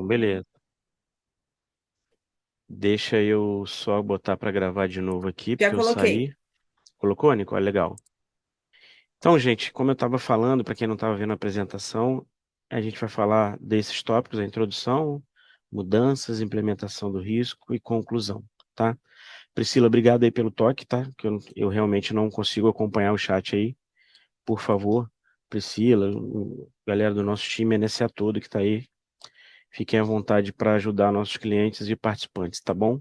beleza. Deixa eu só botar para gravar de novo aqui, Já porque eu coloquei. saí. Colocou, Nicole? Legal. Então, gente, como eu estava falando, para quem não estava vendo a apresentação, a gente vai falar desses tópicos, a introdução, mudanças, implementação do risco e conclusão, tá? Priscila, obrigado aí pelo toque, tá? Que eu realmente não consigo acompanhar o chat aí. Por favor, Priscila, galera do nosso time, NSA todo que está aí, fiquem à vontade para ajudar nossos clientes e participantes, tá bom?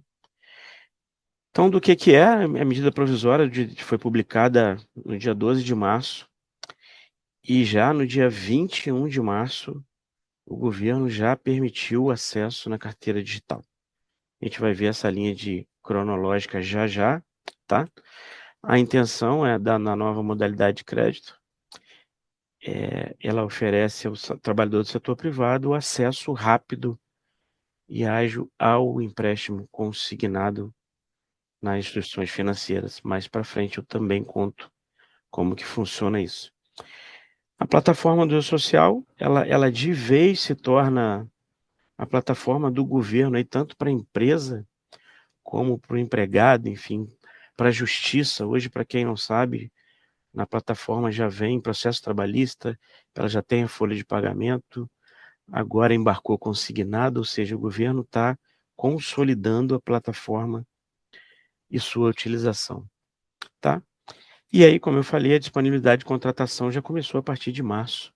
Então, do que é a medida provisória foi publicada no dia 12 de março e já no dia 21 de março o governo já permitiu o acesso na carteira digital. A gente vai ver essa linha de cronológica já já, tá? A intenção é dar na nova modalidade de crédito, ela oferece ao trabalhador do setor privado o acesso rápido e ágil ao empréstimo consignado nas instituições financeiras. Mais para frente eu também conto como que funciona isso. A plataforma do social, ela de vez se torna a plataforma do governo, aí, tanto para a empresa como para o empregado, enfim, para a justiça. Hoje, para quem não sabe, na plataforma já vem processo trabalhista, ela já tem a folha de pagamento, agora embarcou consignado, ou seja, o governo está consolidando a plataforma e sua utilização, tá? E aí, como eu falei, a disponibilidade de contratação já começou a partir de março.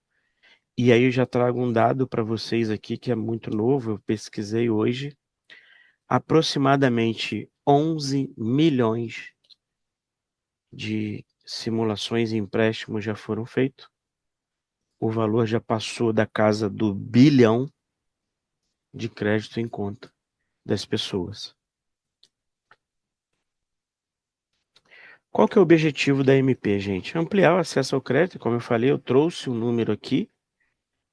E aí eu já trago um dado para vocês aqui que é muito novo, eu pesquisei hoje. Aproximadamente 11 milhões de simulações e empréstimos já foram feitos. O valor já passou da casa do bilhão de crédito em conta das pessoas. Qual que é o objetivo da MP, gente? Ampliar o acesso ao crédito, como eu falei, eu trouxe um número aqui,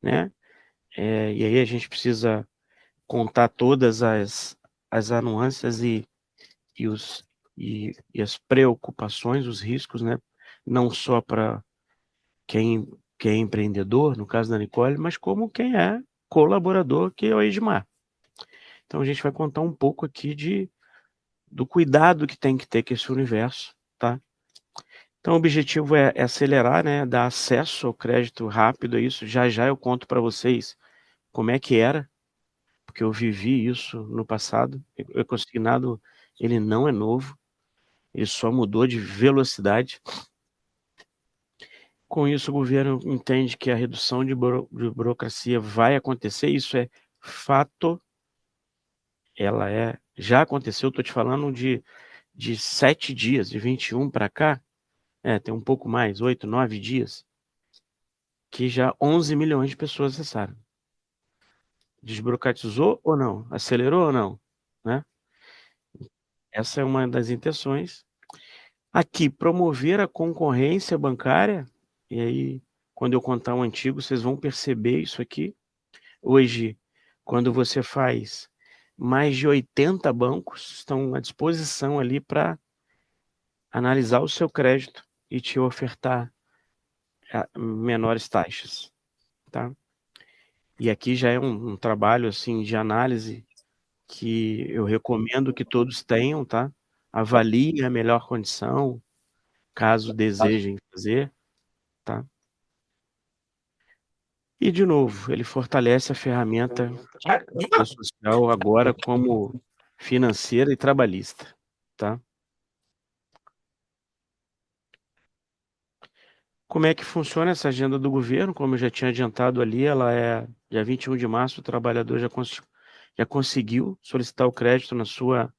né? E aí a gente precisa contar todas as anuâncias e, os, e as preocupações, os riscos, né? Não só para quem, quem é empreendedor, no caso da Nicole, mas como quem é colaborador, que é o Edmar. Então a gente vai contar um pouco aqui do cuidado que tem que ter com esse universo, tá? Então o objetivo é acelerar, né? Dar acesso ao crédito rápido, é isso. Já já eu conto para vocês como é que era, porque eu vivi isso no passado. O consignado, ele não é novo, ele só mudou de velocidade. Com isso, o governo entende que a redução de burocracia vai acontecer, isso é fato, já aconteceu, estou te falando de 7 dias, de 21 para cá, tem um pouco mais, 8, 9 dias, que já 11 milhões de pessoas acessaram. Desburocratizou ou não? Acelerou ou não? Né? Essa é uma das intenções. Aqui, promover a concorrência bancária, e aí, quando eu contar um antigo, vocês vão perceber isso aqui. Hoje, quando você faz, mais de 80 bancos estão à disposição ali para analisar o seu crédito e te ofertar menores taxas, tá? E aqui já é um trabalho assim de análise que eu recomendo que todos tenham, tá? Avaliem a melhor condição, caso desejem fazer, tá? E de novo, ele fortalece a ferramenta do social agora como financeira e trabalhista, tá? Como é que funciona essa agenda do governo? Como eu já tinha adiantado ali, ela é dia 21 de março, o trabalhador já conseguiu solicitar o crédito na sua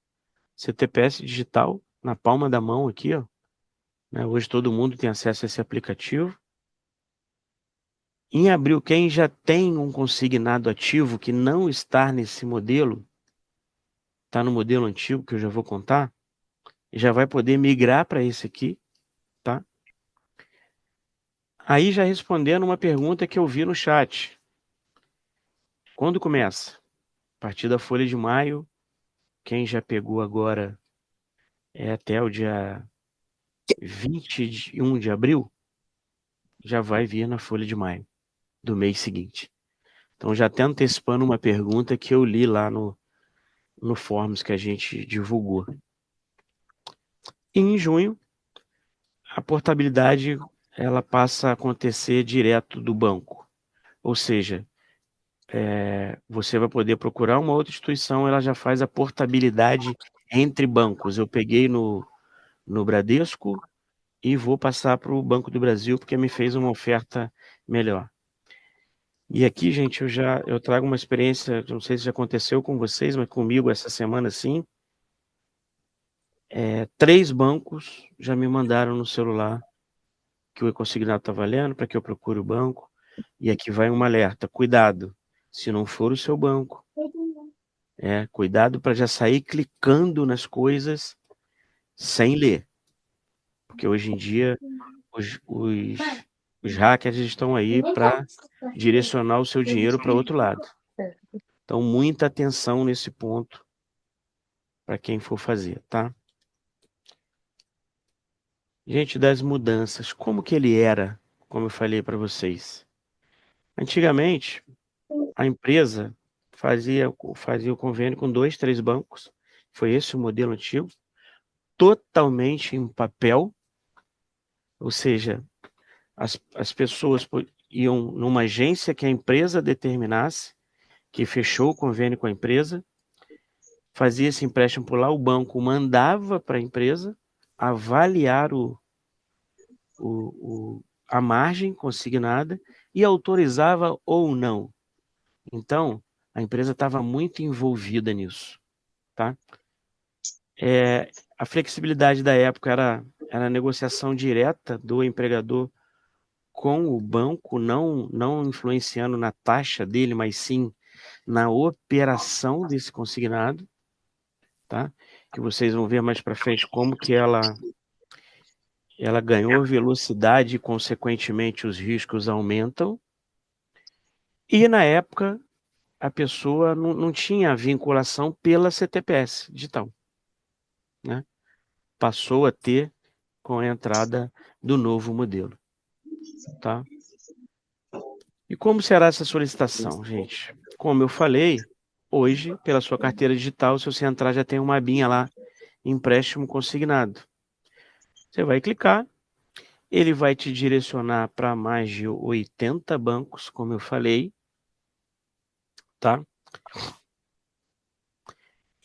CTPS digital, na palma da mão aqui, ó. Né? Hoje todo mundo tem acesso a esse aplicativo. Em abril, quem já tem um consignado ativo que não está nesse modelo, está no modelo antigo que eu já vou contar, já vai poder migrar para esse aqui, tá? Aí já respondendo uma pergunta que eu vi no chat. Quando começa? A partir da folha de maio, quem já pegou agora até o dia 21 de abril, já vai vir na folha de maio do mês seguinte. Então, já até antecipando uma pergunta que eu li lá no Forms que a gente divulgou. E em junho, a portabilidade ela passa a acontecer direto do banco. Ou seja, você vai poder procurar uma outra instituição, ela já faz a portabilidade entre bancos. Eu peguei no Bradesco e vou passar para o Banco do Brasil porque me fez uma oferta melhor. E aqui, gente, eu trago uma experiência, não sei se já aconteceu com vocês, mas comigo essa semana sim. 3 bancos já me mandaram no celular que o e-consignado está valendo para que eu procure o banco. E aqui vai um alerta: cuidado, se não for o seu banco, cuidado para já sair clicando nas coisas sem ler, porque hoje em dia os, os, os hackers estão aí para direcionar o seu dinheiro para outro lado. Então, muita atenção nesse ponto para quem for fazer, tá? Gente, das mudanças, como que ele era, como eu falei para vocês? Antigamente, a empresa fazia o convênio com 2, 3 bancos, foi esse o modelo antigo, totalmente em papel, ou seja, as pessoas iam numa agência que a empresa determinasse, que fechou o convênio com a empresa, fazia esse empréstimo por lá, o banco mandava para a empresa avaliar a margem consignada e autorizava ou não. Então, a empresa estava muito envolvida nisso, tá? A flexibilidade da época era a negociação direta do empregador com o banco, não influenciando na taxa dele, mas sim na operação desse consignado, tá? Que vocês vão ver mais para frente como que ela ganhou velocidade e, consequentemente, os riscos aumentam. E, na época, a pessoa não tinha vinculação pela CTPS digital, né? Passou a ter com a entrada do novo modelo, tá? E como será essa solicitação, gente? Como eu falei, hoje, pela sua carteira digital, se você entrar, já tem uma abinha lá, empréstimo consignado. Você vai clicar, ele vai te direcionar para mais de 80 bancos, como eu falei, tá?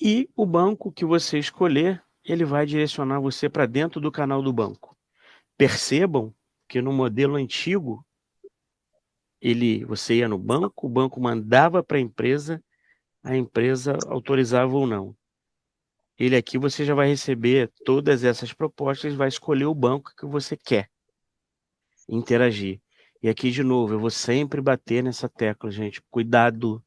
E o banco que você escolher, ele vai direcionar você para dentro do canal do banco. Percebam que no modelo antigo, você ia no banco, o banco mandava para a empresa autorizava ou não. Ele aqui você já vai receber todas essas propostas e vai escolher o banco que você quer interagir. E aqui, de novo, eu vou sempre bater nessa tecla, gente. Cuidado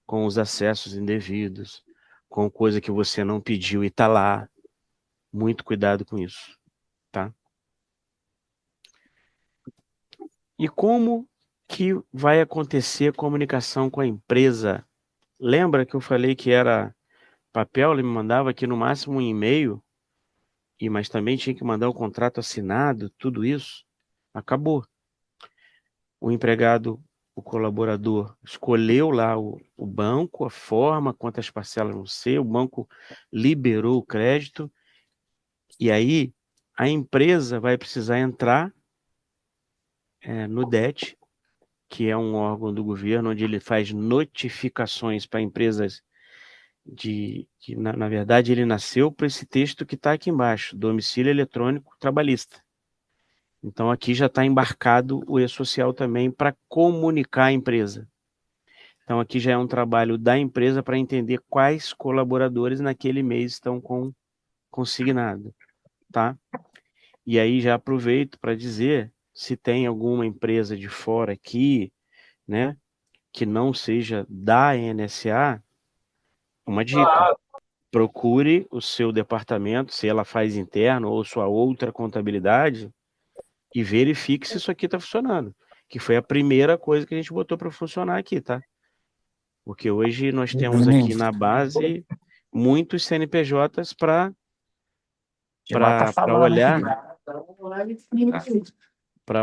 com os acessos indevidos, com coisa que você não pediu e está lá. Muito cuidado com isso, tá? E como que vai acontecer a comunicação com a empresa? Lembra que eu falei que era papel? Ele me mandava aqui no máximo um e-mail, mas também tinha que mandar o contrato assinado, tudo isso. Acabou. O empregado, o colaborador, escolheu lá o banco, a forma, quantas parcelas vão ser, o banco liberou o crédito, e aí a empresa vai precisar entrar no DET, que é um órgão do governo, onde ele faz notificações para empresas que na verdade, ele nasceu para esse texto que está aqui embaixo, domicílio eletrônico trabalhista. Então, aqui já está embarcado o e-social também para comunicar a empresa. Então, aqui já é um trabalho da empresa para entender quais colaboradores naquele mês estão consignado, tá? E aí já aproveito para dizer, se tem alguma empresa de fora aqui, né, que não seja da NSA, uma dica: procure o seu departamento, se ela faz interno ou sua outra contabilidade, e verifique se isso aqui está funcionando, que foi a primeira coisa que a gente botou para funcionar aqui, tá? Porque hoje nós temos aqui na base muitos CNPJs Já mata a para falar, né?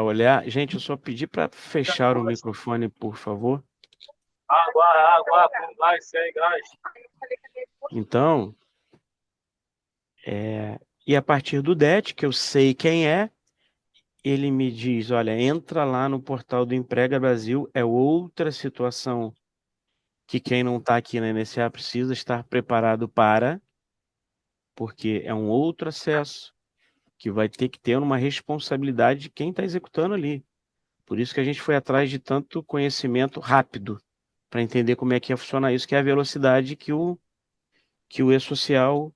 olhar, Gente, eu só pedi para fechar o microfone, por favor. Água, com gás, sem gás. Então, e a partir do DET, que eu sei quem é, ele me diz, olha, entra lá no portal do Emprega Brasil, é outra situação que quem não está aqui na NSA precisa estar preparado para, porque é um outro acesso que vai ter que ter uma responsabilidade de quem está executando ali. Por isso que a gente foi atrás de tanto conhecimento rápido, para entender como é que ia funcionar isso, que é a velocidade que o e-social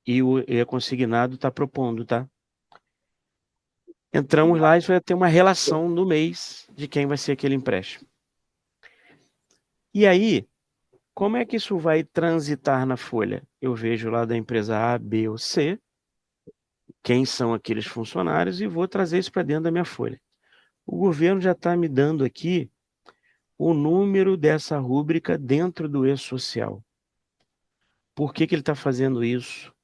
e o e-consignado está propondo, tá? Entramos lá e vai ter uma relação no mês de quem vai ser aquele empréstimo. E aí, como é que isso vai transitar na folha? Eu vejo lá da empresa A, B ou C, quem são aqueles funcionários e vou trazer isso para dentro da minha folha. O governo já está me dando aqui o número dessa rúbrica dentro do e-social. Por que ele está fazendo isso?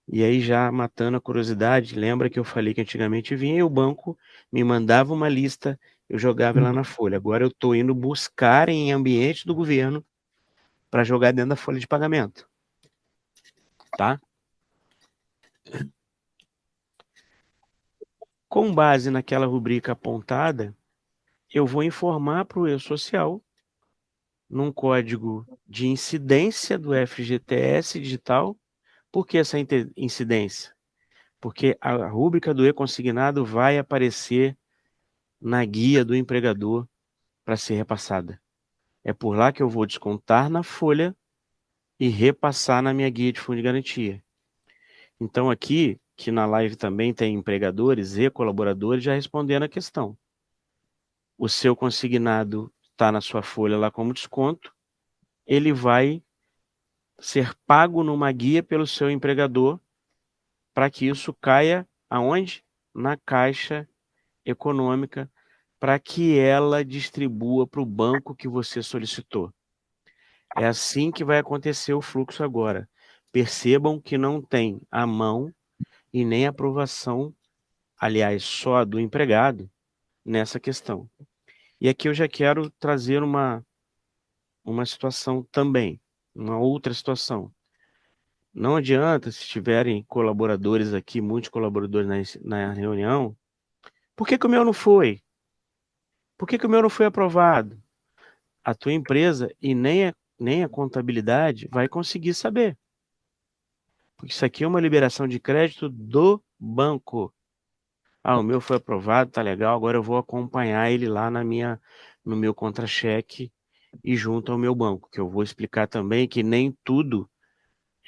E aí, já matando a curiosidade, lembra que eu falei que antigamente vinha e o banco me mandava uma lista, eu jogava lá na folha. Agora eu estou indo buscar em ambiente do governo para jogar dentro da folha de pagamento. Tá? Com base naquela rubrica apontada, eu vou informar para o e-social, num código de incidência do FGTS digital. Por que essa incidência? Porque a rúbrica do e-consignado vai aparecer na guia do empregador para ser repassada. É por lá que eu vou descontar na folha e repassar na minha guia de fundo de garantia. Então aqui, que na live também tem empregadores e colaboradores já respondendo a questão. O seu consignado está na sua folha lá como desconto, ele vai ser pago numa guia pelo seu empregador para que isso caia aonde? Na Caixa Econômica, para que ela distribua para o banco que você solicitou. É assim que vai acontecer o fluxo agora. Percebam que não tem a mão e nem aprovação, aliás, só do empregado nessa questão. E aqui eu já quero trazer uma situação também, uma outra situação. Não adianta, se tiverem colaboradores aqui, muitos colaboradores na reunião, por que que o meu não foi? Por que que o meu não foi aprovado? A tua empresa e nem a contabilidade vai conseguir saber. Porque isso aqui é uma liberação de crédito do banco. Ah, o meu foi aprovado, tá legal, agora eu vou acompanhar ele lá no meu contra-cheque e junto ao meu banco, que eu vou explicar também que nem tudo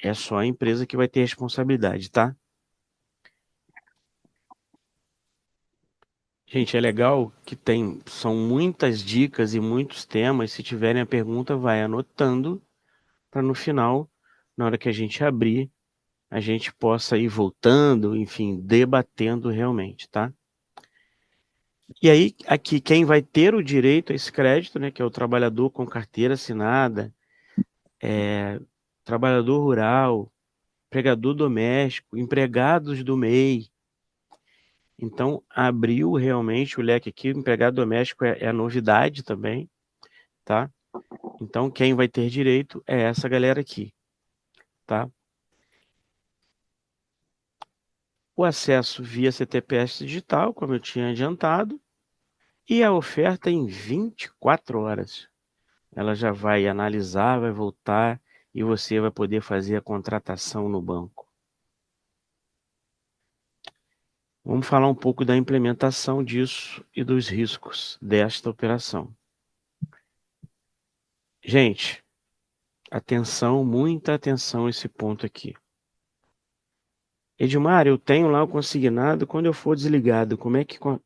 é só a empresa que vai ter responsabilidade, tá? Gente, é legal que são muitas dicas e muitos temas. Se tiverem a pergunta, vai anotando para no final, na hora que a gente abrir, a gente possa ir voltando, enfim, debatendo realmente, tá? E aí, aqui, quem vai ter o direito a esse crédito, né, que é o trabalhador com carteira assinada, trabalhador rural, empregador doméstico, empregados do MEI. Então, abriu realmente o leque aqui. O empregado doméstico é a novidade também, tá? Então, quem vai ter direito é essa galera aqui, tá? O acesso via CTPS digital, como eu tinha adiantado, e a oferta em 24 horas. Ela já vai analisar, vai voltar e você vai poder fazer a contratação no banco. Vamos falar um pouco da implementação disso e dos riscos desta operação. Gente, atenção, muita atenção a esse ponto aqui. Edmar, eu tenho lá o consignado, quando eu for desligado,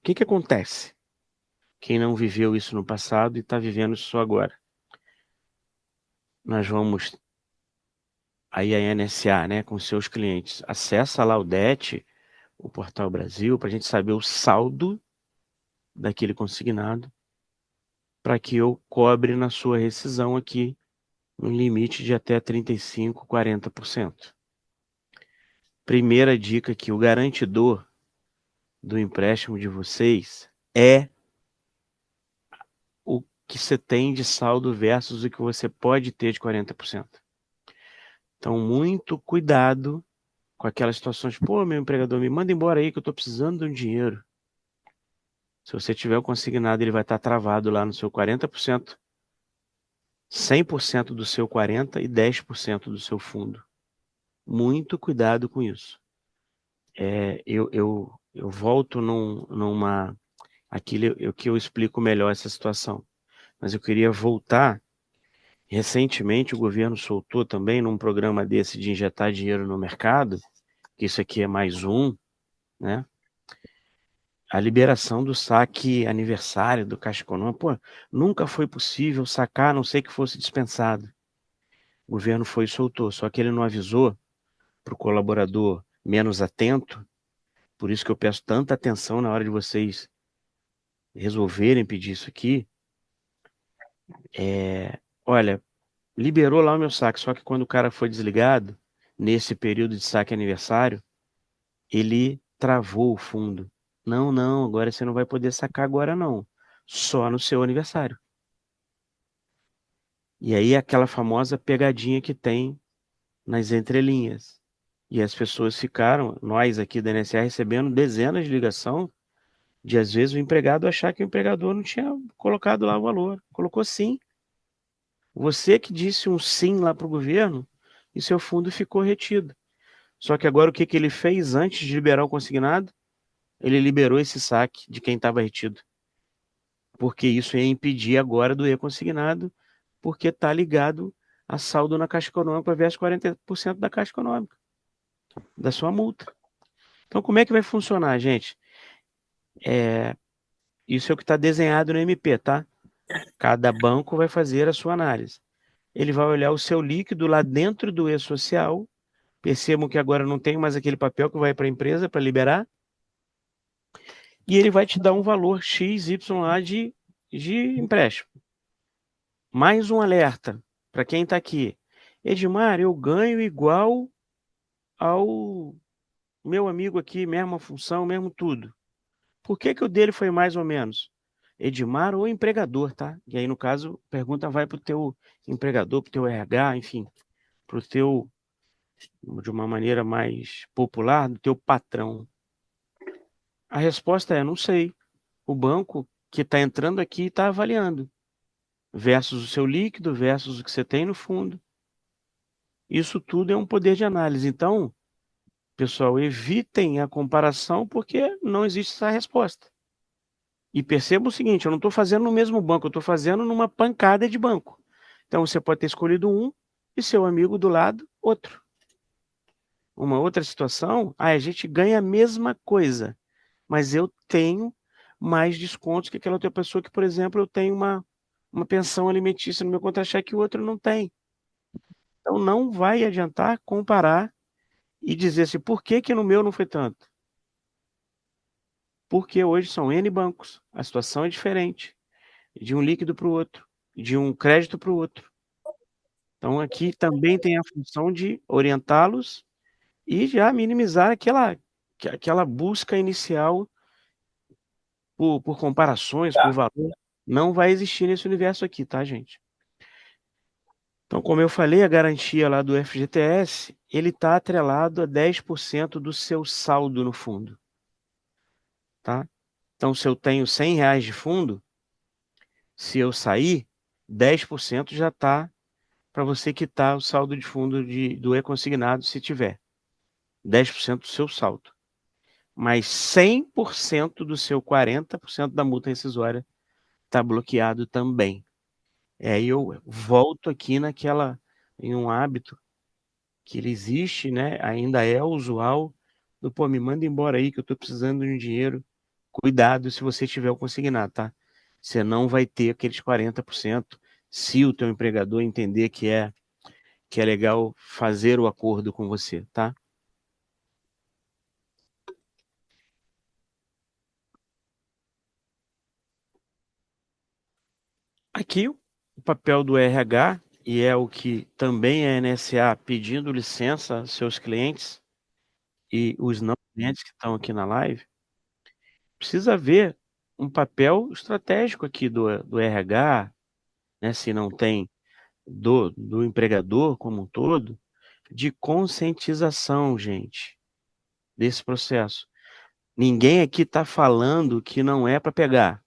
que acontece? Quem não viveu isso no passado e está vivendo isso agora. Nós vamos, aí a NSA, né, com seus clientes, acessa lá o DET, o Portal Brasil, para a gente saber o saldo daquele consignado, para que eu cobre na sua rescisão aqui no limite de até 35%, 40%. Primeira dica que o garantidor do empréstimo de vocês é que você tem de saldo versus o que você pode ter de 40%. Então, muito cuidado com aquelas situações. Pô, meu empregador, me manda embora aí que eu estou precisando de um dinheiro. Se você tiver o consignado, ele vai estar travado lá no seu 40%, 100% do seu 40% e 10% do seu fundo. Muito cuidado com isso. Eu volto numa... Aquilo que eu explico melhor essa situação. Mas eu queria voltar. Recentemente, o governo soltou também, num programa desse de injetar dinheiro no mercado, que isso aqui é mais um, né? A liberação do saque aniversário do Caixa Econômica. Pô, nunca foi possível sacar, a não ser que fosse dispensado. O governo foi e soltou, só que ele não avisou para o colaborador menos atento, por isso que eu peço tanta atenção na hora de vocês resolverem pedir isso aqui. Olha, liberou lá o meu saque, só que quando o cara foi desligado, nesse período de saque aniversário, ele travou o fundo. Não, não, agora você não vai poder sacar agora não, só no seu aniversário. E aí aquela famosa pegadinha que tem nas entrelinhas. E as pessoas ficaram, nós aqui da NSA, recebendo dezenas de ligação de às vezes o empregado achar que o empregador não tinha colocado lá o valor. Colocou sim. Você que disse um sim lá para o governo e seu fundo ficou retido. Só que agora o que ele fez antes de liberar o consignado? Ele liberou esse saque de quem estava retido. Porque isso ia impedir agora do consignado, porque está ligado a saldo na Caixa Econômica versus 40% da Caixa Econômica, da sua multa. Então, como é que vai funcionar, gente? Isso é o que está desenhado no MP, tá? Cada banco vai fazer a sua análise. Ele vai olhar o seu líquido lá dentro do e-social. Percebam que agora não tem mais aquele papel que vai para a empresa para liberar. E ele vai te dar um valor X, Y lá de empréstimo. Mais um alerta para quem está aqui. Edmar, eu ganho igual ao meu amigo aqui, mesma função, mesmo tudo. Por que o dele foi mais ou menos? Edmar ou empregador, tá? E aí, no caso, a pergunta vai para o teu empregador, para o teu RH, enfim, para o teu, de uma maneira mais popular, do teu patrão. A resposta é, não sei. O banco que está entrando aqui está avaliando, versus o seu líquido, versus o que você tem no fundo. Isso tudo é um poder de análise. Então, pessoal, evitem a comparação porque não existe essa resposta. E perceba o seguinte, eu não estou fazendo no mesmo banco, eu estou fazendo numa pancada de banco. Então você pode ter escolhido um e seu amigo do lado, outro. Uma outra situação, a gente ganha a mesma coisa, mas eu tenho mais descontos que aquela outra pessoa que, por exemplo, eu tenho uma pensão alimentícia no meu contra-cheque e o outro não tem. Então não vai adiantar comparar e dizer assim, por que que no meu não foi tanto? Porque hoje são N bancos, a situação é diferente, de um líquido para o outro, de um crédito para o outro. Então aqui também tem a função de orientá-los e já minimizar aquela busca inicial por comparações, por valor. Não vai existir nesse universo aqui, tá, gente? Então, como eu falei, a garantia lá do FGTS, ele está atrelado a 10% do seu saldo no fundo, tá? Então, se eu tenho R$ 100 de fundo, se eu sair, 10% já está para você quitar o saldo de fundo do e-consignado, se tiver. 10% do seu saldo. Mas 100% do seu 40% da multa rescisória está bloqueado também. Aí eu volto aqui em um hábito que ele existe, né? Ainda é usual, pô, me manda embora aí que eu estou precisando de um dinheiro. Cuidado se você tiver o consignado, tá? Você não vai ter aqueles 40% se o teu empregador entender que é legal fazer o acordo com você, tá? Aqui o papel do RH, e é o que também é a NSA pedindo licença aos seus clientes e os não clientes que estão aqui na live, precisa ver um papel estratégico aqui do RH, né, se não tem do empregador como um todo, de conscientização, gente, desse processo. Ninguém aqui está falando que não é para pegar.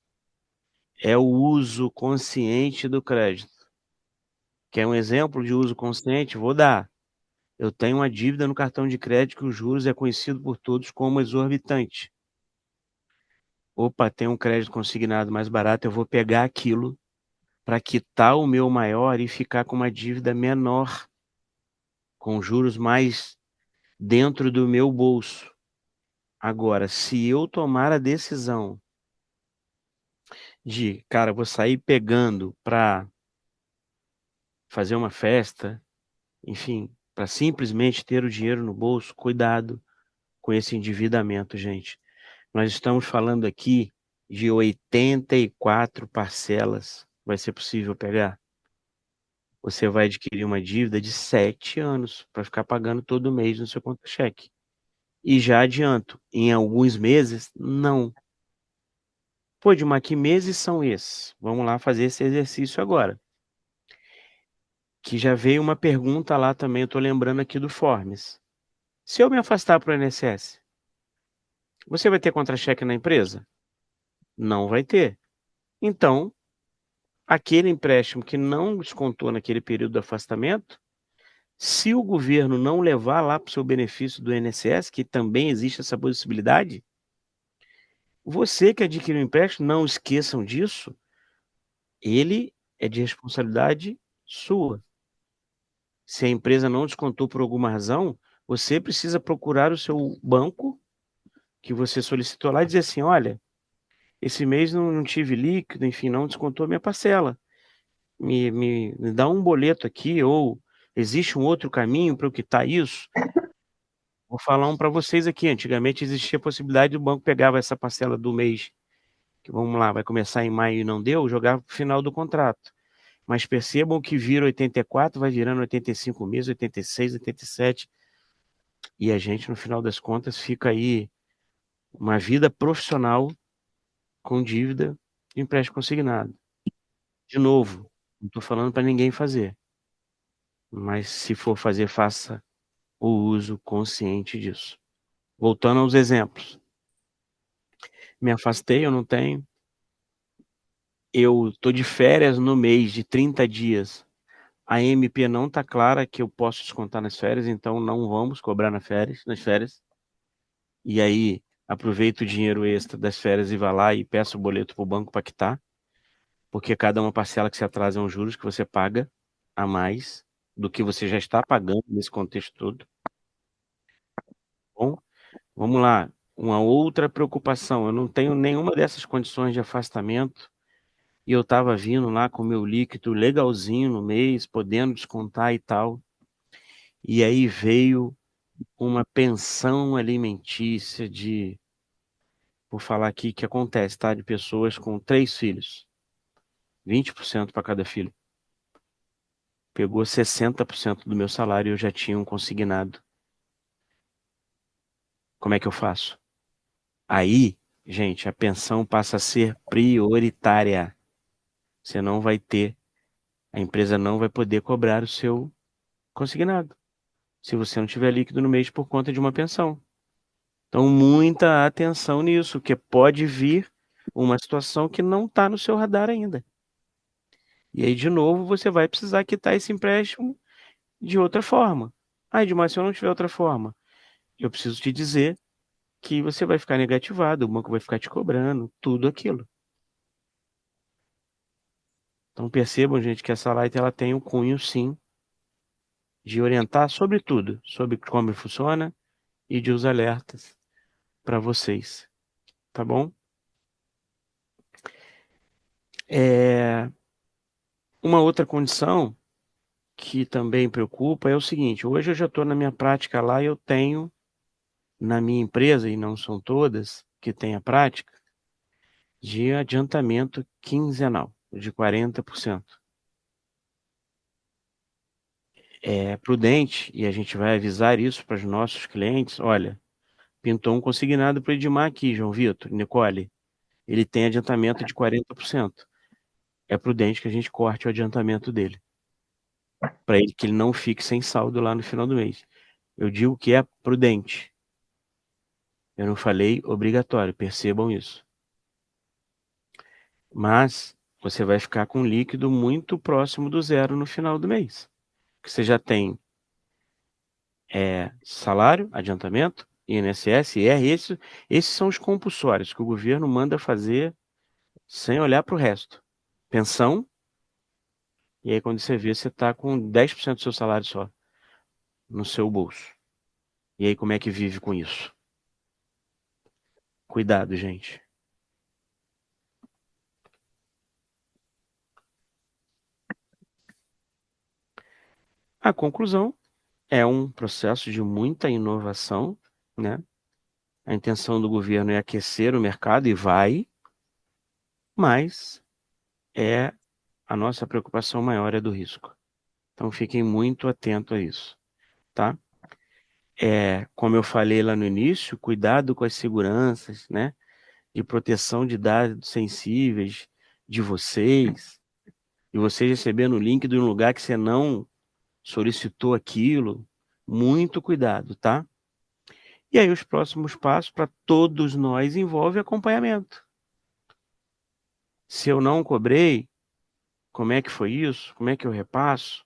É o uso consciente do crédito. Quer um exemplo de uso consciente? Vou dar. Eu tenho uma dívida no cartão de crédito que os juros é conhecido por todos como exorbitante. Opa, tem um crédito consignado mais barato, eu vou pegar aquilo para quitar o meu maior e ficar com uma dívida menor, com juros mais dentro do meu bolso. Agora, se eu tomar a decisão de, cara, vou sair pegando para fazer uma festa, enfim, para simplesmente ter o dinheiro no bolso, cuidado com esse endividamento, gente. Nós estamos falando aqui de 84 parcelas. Vai ser possível pegar? Você vai adquirir uma dívida de 7 anos para ficar pagando todo mês no seu conta-cheque. E já adianto, em alguns meses, não. Pô, Dilma, que meses são esses? Vamos lá fazer esse exercício agora. Que já veio uma pergunta lá também, eu estou lembrando aqui do Forms. Se eu me afastar para o INSS, você vai ter contra-cheque na empresa? Não vai ter. Então, aquele empréstimo que não descontou naquele período do afastamento, se o governo não levar lá para o seu benefício do INSS, que também existe essa possibilidade, você que adquiriu o empréstimo, não esqueçam disso, ele é de responsabilidade sua. Se a empresa não descontou por alguma razão, você precisa procurar o seu banco que você solicitou lá e dizer assim, olha, esse mês não tive líquido, enfim, não descontou a minha parcela. Me dá um boleto aqui, ou existe um outro caminho para eu quitar isso? Vou falar um para vocês aqui. Antigamente existia a possibilidade do banco pegava essa parcela do mês, que vamos lá, vai começar em maio e não deu, jogava para o final do contrato. Mas percebam que vira 84, vai virando 85 meses, 86, 87, e a gente, no final das contas, fica aí uma vida profissional com dívida de empréstimo consignado. De novo, não estou falando para ninguém fazer, mas se for fazer, faça o uso consciente disso. Voltando aos exemplos. Me afastei, eu não tenho. Eu estou de férias no mês de 30 dias. A MP não está clara que eu posso descontar nas férias, então não vamos cobrar nas férias. E aí aproveito o dinheiro extra das férias e vá lá e peço o boleto para o banco para quitar, porque cada uma parcela que se atrasa é um juros que você paga a mais do que você já está pagando nesse contexto todo. Bom, vamos lá. Uma outra preocupação, eu não tenho nenhuma dessas condições de afastamento e eu estava vindo lá com o meu líquido legalzinho no mês, podendo descontar e tal. E aí veio uma pensão alimentícia de, vou falar aqui que acontece, tá? De pessoas com 3 filhos, 20% para cada filho. Pegou 60% do meu salário e eu já tinha um consignado. Como é que eu faço? Aí, gente, a pensão passa a ser prioritária. Você não vai ter, a empresa não vai poder cobrar o seu consignado, se você não tiver líquido no mês por conta de uma pensão. Então, muita atenção nisso, porque pode vir uma situação que não está no seu radar ainda. E aí, de novo, você vai precisar quitar esse empréstimo de outra forma. Ah, Edmar, se eu não tiver outra forma, eu preciso te dizer que você vai ficar negativado, o banco vai ficar te cobrando, tudo aquilo. Então, percebam, gente, que essa light ela tem um cunho, sim, de orientar sobre tudo, sobre como funciona e de os alertas para vocês, tá bom? Uma outra condição que também preocupa é o seguinte: hoje eu já estou na minha prática lá e eu tenho na minha empresa, e não são todas que têm a prática, de adiantamento quinzenal de 40%. É prudente e a gente vai avisar isso para os nossos clientes. Olha, pintou um consignado para o Edmar aqui, João Vitor, Nicole. ele tem adiantamento de 40%. É prudente que a gente corte o adiantamento dele, para ele que ele não fique sem saldo lá no final do mês. Eu digo que é prudente. Eu não falei obrigatório, percebam isso. Mas você vai ficar com um líquido muito próximo do zero no final do mês. Que você já tem salário, adiantamento, INSS, IR, esses são os compulsórios que o governo manda fazer sem olhar para o resto. Pensão, e aí quando você vê, você está com 10% do seu salário só no seu bolso. E aí como é que vive com isso? Cuidado, gente. A conclusão é um processo de muita inovação, né? A intenção do governo é aquecer o mercado e vai, mas a nossa preocupação maior é do risco. Então fiquem muito atentos a isso, tá? Como eu falei lá no início, cuidado com as seguranças, né? De proteção de dados sensíveis de vocês, e vocês recebendo o link de um lugar que você não solicitou aquilo. Muito cuidado, tá? E aí os próximos passos para todos nós envolve acompanhamento. Se eu não cobrei, como é que foi isso? Como é que eu repasso?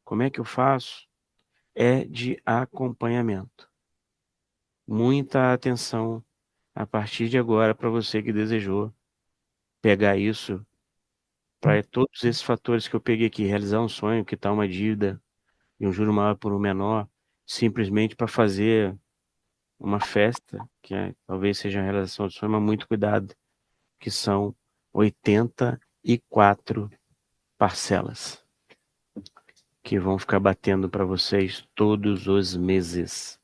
Como é que eu faço? É de acompanhamento. Muita atenção a partir de agora para você que desejou pegar isso para todos esses fatores que eu peguei aqui, realizar um sonho, quitar uma dívida e um juro maior por um menor, simplesmente para fazer uma festa, talvez seja a realização do sonho, mas muito cuidado, que são 84 parcelas que vão ficar batendo para vocês todos os meses.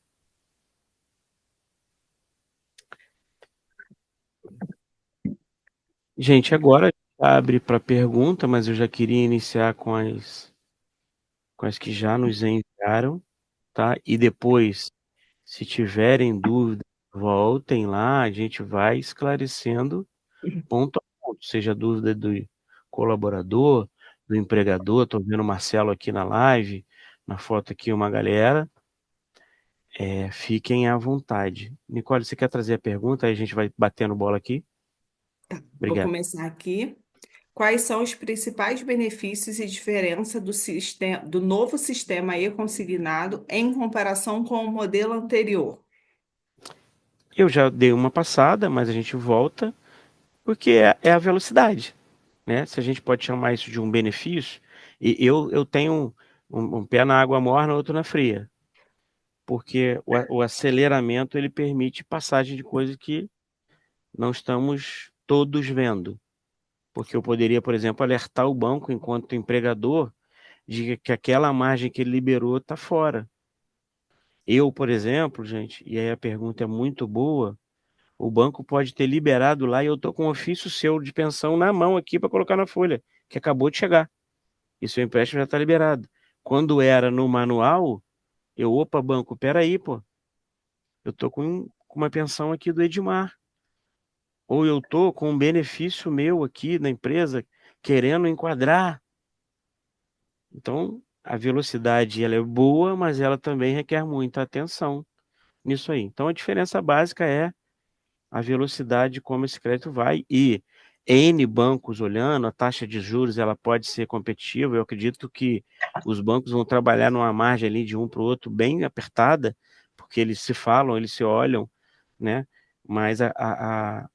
Gente, agora abre para pergunta, mas eu já queria iniciar com as que já nos enviaram, tá? E depois, se tiverem dúvida, voltem lá, a gente vai esclarecendo ponto a ponto, seja dúvida do colaborador, do empregador. Estou vendo o Marcelo aqui na live, na foto aqui uma galera. Fiquem à vontade. Nicole, você quer trazer a pergunta? Aí a gente vai batendo bola aqui. Vou Obrigado. começar aqui. Quais são os principais benefícios e diferença do novo sistema e-consignado em comparação com o modelo anterior? Eu já dei uma passada, mas a gente volta, porque é a velocidade, né? Se a gente pode chamar isso de um benefício, e eu tenho um pé na água morna, outro na fria, porque o aceleramento ele permite passagem de coisas que não estamos todos vendo. Porque eu poderia, por exemplo, alertar o banco enquanto empregador de que aquela margem que ele liberou está fora. Eu, por exemplo, gente, e aí a pergunta é muito boa, o banco pode ter liberado lá e eu estou com um ofício seu de pensão na mão aqui para colocar na folha, que acabou de chegar. E seu empréstimo já está liberado. Quando era no manual, opa, banco, peraí, pô, eu estou com uma pensão aqui do Edmar. Ou eu estou com um benefício meu aqui na empresa querendo enquadrar. Então, a velocidade ela é boa, mas ela também requer muita atenção nisso aí. Então, a diferença básica é a velocidade como esse crédito vai e N bancos olhando, a taxa de juros ela pode ser competitiva. Eu acredito que os bancos vão trabalhar numa margem ali de um para o outro bem apertada, porque eles se falam, eles se olham, né? Mas a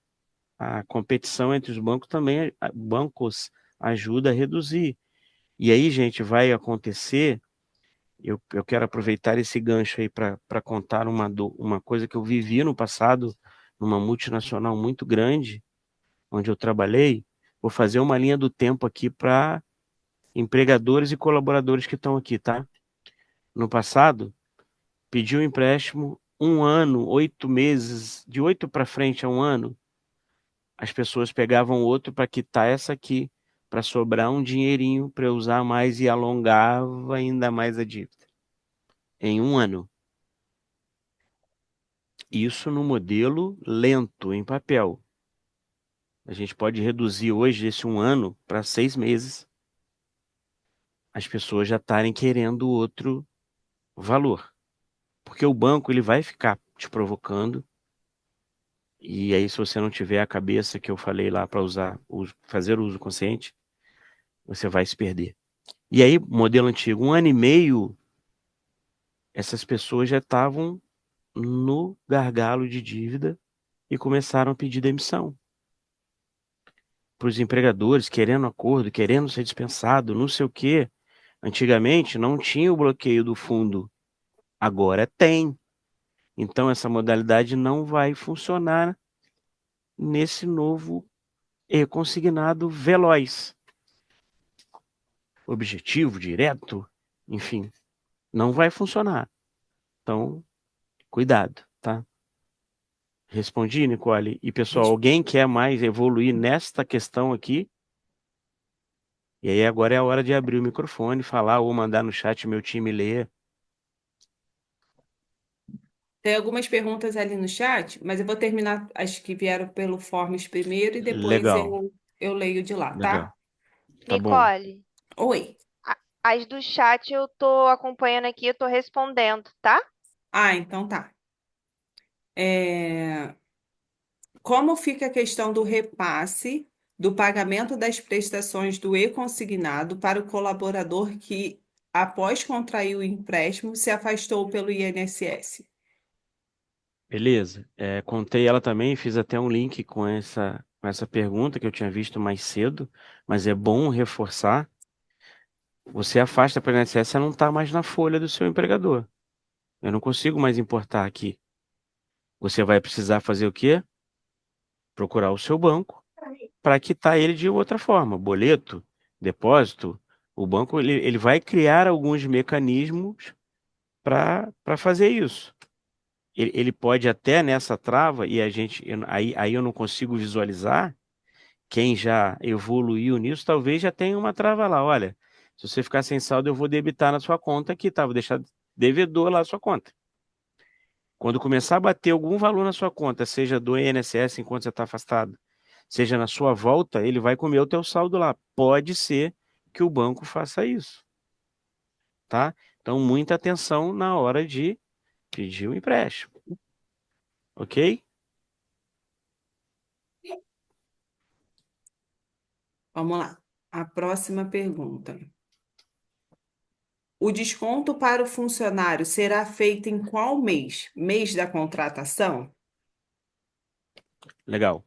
competição entre os bancos também, bancos ajuda a reduzir. E aí, gente, vai acontecer. Eu quero aproveitar esse gancho aí para contar uma coisa que eu vivi no passado, numa multinacional muito grande, onde eu trabalhei. Vou fazer uma linha do tempo aqui para empregadores e colaboradores que estão aqui, tá? No passado, pedi um empréstimo um ano, 8 meses, de 8 para frente a um ano, as pessoas pegavam outro para quitar essa aqui, para sobrar um dinheirinho para eu usar mais e alongava ainda mais a dívida. Em um ano. Isso no modelo lento, em papel. A gente pode reduzir hoje esse 1 ano para 6 meses. As pessoas já estarem querendo outro valor. Porque o banco ele vai ficar te provocando. E aí, se você não tiver a cabeça que eu falei lá para fazer o uso consciente, você vai se perder. E aí, modelo antigo, 1 ano e meio, essas pessoas já estavam no gargalo de dívida e começaram a pedir demissão. Para os empregadores, querendo acordo, querendo ser dispensado, não sei o quê. Antigamente não tinha o bloqueio do fundo, agora tem. Então essa modalidade não vai funcionar nesse novo consignado veloz. Objetivo, direto, enfim, não vai funcionar. Então, cuidado, tá? Respondi, Nicole. E pessoal, alguém quer mais evoluir nesta questão aqui? E aí agora é a hora de abrir o microfone, falar ou mandar no chat meu time ler. Tem algumas perguntas ali no chat, mas eu vou terminar as que vieram pelo Forms primeiro e depois Legal, eu leio de lá, legal. tá? Tá bom. Nicole, Oi. as do chat eu tô acompanhando aqui, eu tô respondendo, tá? Ah, então tá. É, Como fica a questão do repasse do pagamento das prestações do e-consignado para o colaborador que, após contrair o empréstimo, se afastou pelo INSS? Beleza. Contei ela também, fiz até um link com essa pergunta que eu tinha visto mais cedo, mas é bom reforçar. Você afasta para o INSS, você não está mais na folha do seu empregador. Eu não consigo mais importar aqui. Você vai precisar fazer o quê? Procurar o seu banco para quitar ele de outra forma. Boleto, depósito. O banco ele vai criar alguns mecanismos para fazer isso. Ele pode até nessa trava, e aí eu não consigo visualizar. Quem já evoluiu nisso, talvez já tenha uma trava lá. Olha, se você ficar sem saldo, eu vou debitar na sua conta aqui, tá? Vou deixar devedor lá na sua conta. Quando começar a bater algum valor na sua conta, seja do INSS enquanto você está afastado, seja na sua volta, ele vai comer o teu saldo lá. Pode ser que o banco faça isso, tá? Então, muita atenção na hora de pedir o empréstimo, ok? Vamos lá. A próxima pergunta. O desconto para o funcionário será feito em qual mês? Mês da contratação? Legal.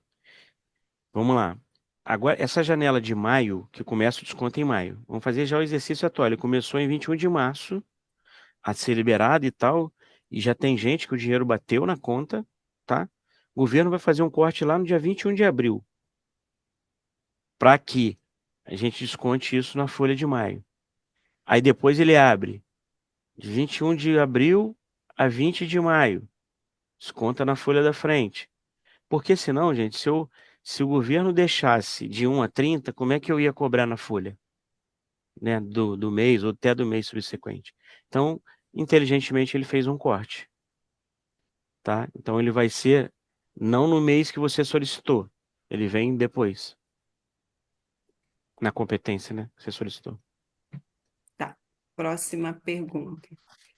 Vamos lá. Agora, essa janela de maio, que começa o desconto em maio, vamos fazer já o exercício atual. Ele começou em 21 de março a ser liberado e tal, e já tem gente que o dinheiro bateu na conta, tá? O governo vai fazer um corte lá no dia 21 de abril, para que a gente desconte isso na folha de maio. Aí depois ele abre de 21 de abril a 20 de maio, desconta na folha da frente. Porque senão, gente, se o governo deixasse de 1 a 30, como é que eu ia cobrar na folha, né, do mês ou até do mês subsequente? Então, inteligentemente, ele fez um corte, tá? Então, ele vai ser não no mês que você solicitou, ele vem depois, na competência, né, que você solicitou. Tá. Próxima pergunta.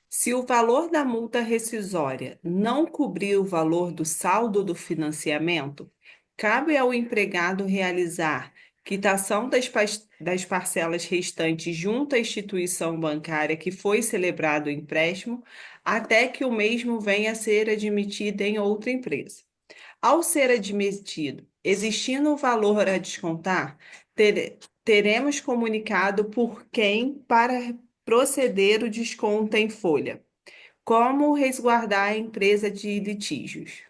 Se o valor da multa rescisória não cobrir o valor do saldo do financiamento, cabe ao empregado realizar quitação das parcelas restantes junto à instituição bancária que foi celebrado o empréstimo, até que o mesmo venha a ser admitido em outra empresa. Ao ser admitido, existindo o valor a descontar, teremos comunicado por quem para proceder o desconto em folha. Como resguardar a empresa de litígios?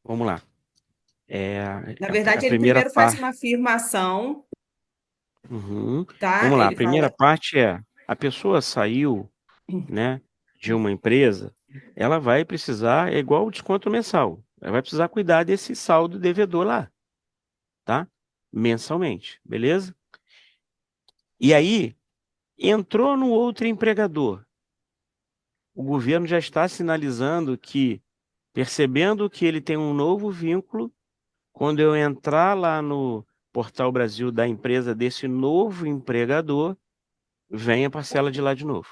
Vamos lá. Na A verdade, ele primeira primeiro faz parte. uma afirmação, Uhum. tá? Vamos lá. A Ele primeira fala. parte é: a pessoa saiu, né, de uma empresa, ela vai precisar, é igual o desconto mensal, ela vai precisar cuidar desse saldo devedor lá, tá? Mensalmente, beleza? E aí, entrou no outro empregador. O governo já está sinalizando que, percebendo que ele tem um novo vínculo, Quando eu entrar lá no Portal Brasil da empresa desse novo empregador, vem a parcela de lá de novo,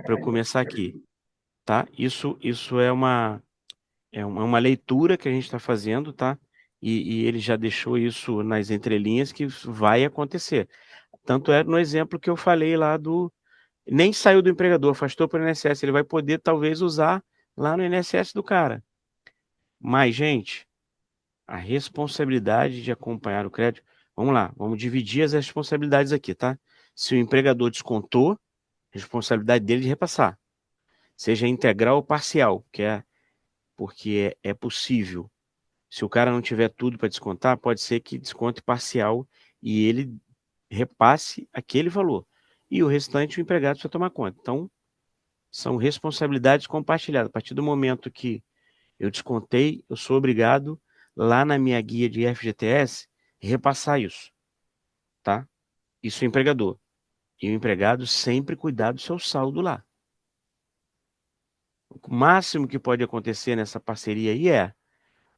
para eu começar aqui, tá? Isso é uma leitura que a gente está fazendo, tá? E ele já deixou isso nas entrelinhas que isso vai acontecer. Tanto é no exemplo que eu falei lá do. Nem saiu do empregador, afastou para o INSS. Ele vai poder, talvez, usar lá no INSS do cara. Mas, gente, a responsabilidade de acompanhar o crédito. Vamos lá, vamos dividir as responsabilidades aqui, tá? Se o empregador descontou, responsabilidade dele de repassar. Seja integral ou parcial, porque é possível. Se o cara não tiver tudo para descontar, pode ser que desconte parcial e ele repasse aquele valor. E o restante o empregado precisa tomar conta. Então, são responsabilidades compartilhadas. A partir do momento que eu descontei, eu sou obrigado, lá na minha guia de FGTS, repassar isso, tá? Isso é o empregador. E o empregado sempre cuidar do seu saldo lá. O máximo que pode acontecer nessa parceria aí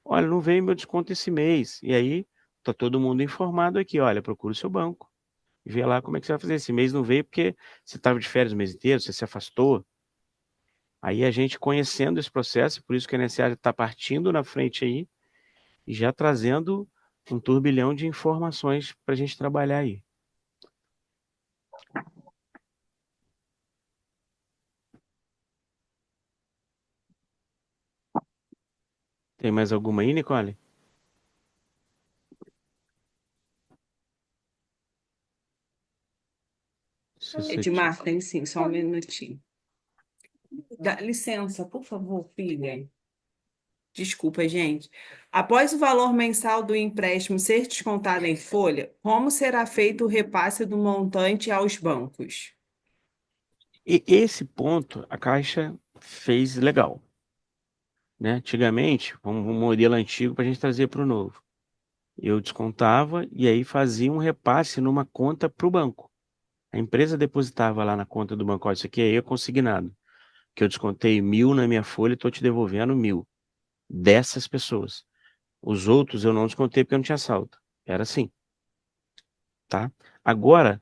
olha, não veio meu desconto esse mês. E aí, tá todo mundo informado aqui, olha, procura o seu banco. Vê lá como é que você vai fazer. Esse mês não veio porque você estava de férias o mês inteiro, você se afastou. Aí a gente conhecendo esse processo, por isso que a NSA está partindo na frente aí e já trazendo um turbilhão de informações para a gente trabalhar aí. Tem mais alguma aí, Nicole? Se você Edmar, tem sim, só um minutinho. Dá licença, por favor, filha. Desculpa, gente. Após o valor mensal do empréstimo ser descontado em folha, como será feito o repasse do montante aos bancos? E esse ponto a Caixa fez legal, né? Antigamente, um modelo antigo para a gente trazer para o novo. Eu descontava e aí fazia um repasse numa conta para o banco. A empresa depositava lá na conta do banco, olha, isso aqui é consignado, que eu descontei 1.000 na minha folha e estou te devolvendo 1.000 dessas pessoas. Os outros eu não descontei porque eu não tinha saldo. Era assim, tá? Agora,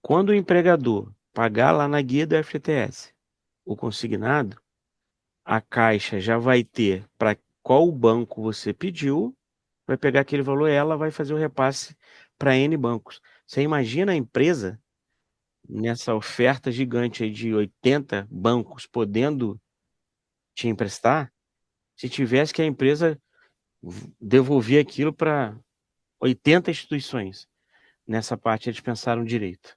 quando o empregador pagar lá na guia do FGTS o consignado, a Caixa já vai ter para qual banco você pediu, vai pegar aquele valor e ela vai fazer o repasse para N bancos. Você imagina a empresa nessa oferta gigante aí de 80 bancos podendo te emprestar, se tivesse que a empresa devolver aquilo para 80 instituições. Nessa parte eles pensaram direito.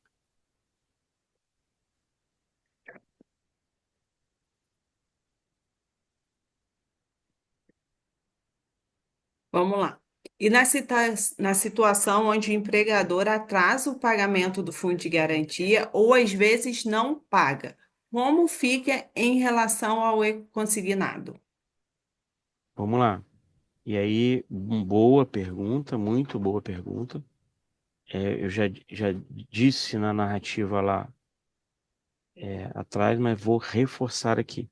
Vamos lá. E na situação onde o empregador atrasa o pagamento do fundo de garantia ou às vezes não paga, como fica em relação ao consignado? Vamos lá. E aí, boa pergunta, muito boa pergunta. Eu já disse na narrativa lá atrás, mas vou reforçar aqui.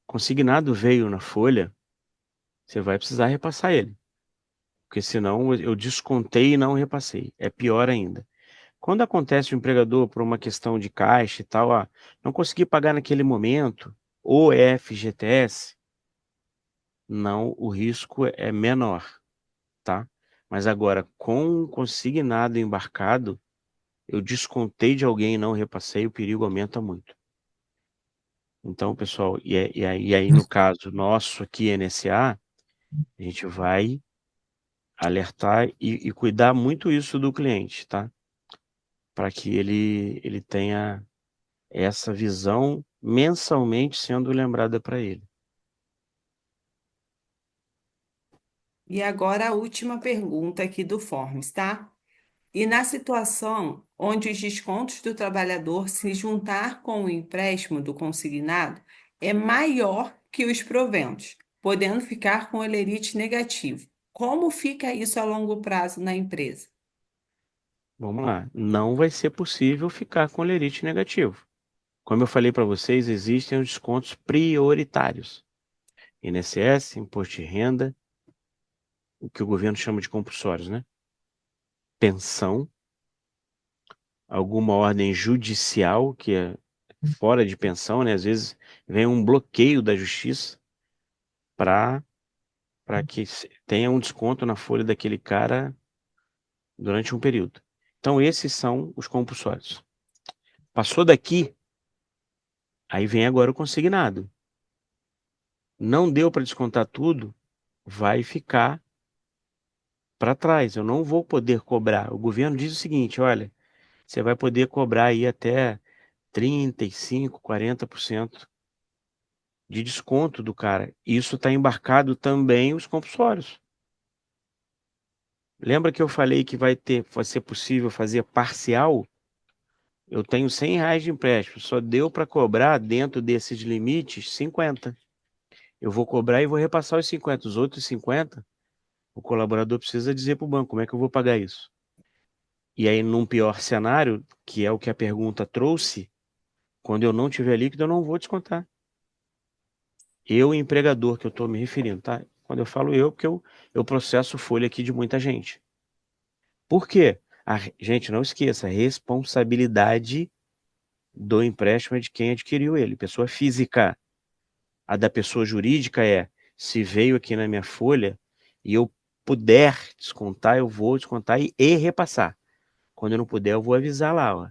Consignado veio na folha, você vai precisar repassar ele. Porque senão eu descontei e não repassei. É pior ainda. Quando acontece o empregador por uma questão de caixa e tal, não consegui pagar naquele momento, ou FGTS, não, o risco é menor, tá? Mas agora, com um consignado embarcado, eu descontei de alguém e não repassei, o perigo aumenta muito. Então, pessoal, e aí no caso nosso aqui, NSA, a gente vai alertar e cuidar muito isso do cliente, tá? Para que ele tenha essa visão mensalmente sendo lembrada para ele. E agora a última pergunta aqui do Forms, tá? E na situação onde os descontos do trabalhador se juntar com o empréstimo do consignado é maior que os proventos, podendo ficar com o holerite negativo. Como fica isso a longo prazo na empresa? Vamos lá, não vai ser possível ficar com lerite negativo. Como eu falei para vocês, existem os descontos prioritários. INSS, Imposto de Renda, o que o governo chama de compulsórios, né? Pensão, alguma ordem judicial, que é fora de pensão, né? Às vezes vem um bloqueio da justiça para que tenha um desconto na folha daquele cara durante um período. Então, esses são os compulsórios. Passou daqui, aí vem agora o consignado. Não deu para descontar tudo, vai ficar para trás. Eu não vou poder cobrar. O governo diz o seguinte: olha, você vai poder cobrar aí até 35%, 40% de desconto do cara. Isso está embarcado também os compulsórios. Lembra que eu falei que vai ser possível fazer parcial? Eu tenho R$ 100 de empréstimo, só deu para cobrar dentro desses limites 50. Eu vou cobrar e vou repassar os 50. Os outros 50, o colaborador precisa dizer para o banco como é que eu vou pagar isso. E aí, num pior cenário, que é o que a pergunta trouxe, quando eu não tiver líquido, eu não vou descontar. Eu, empregador, que eu estou me referindo, tá? Quando eu falo eu, porque eu processo folha aqui de muita gente. Por quê? Gente, não esqueça, a responsabilidade do empréstimo é de quem adquiriu ele, pessoa física. A da pessoa jurídica é, se veio aqui na minha folha e eu puder descontar, eu vou descontar e repassar. Quando eu não puder, eu vou avisar lá, ó.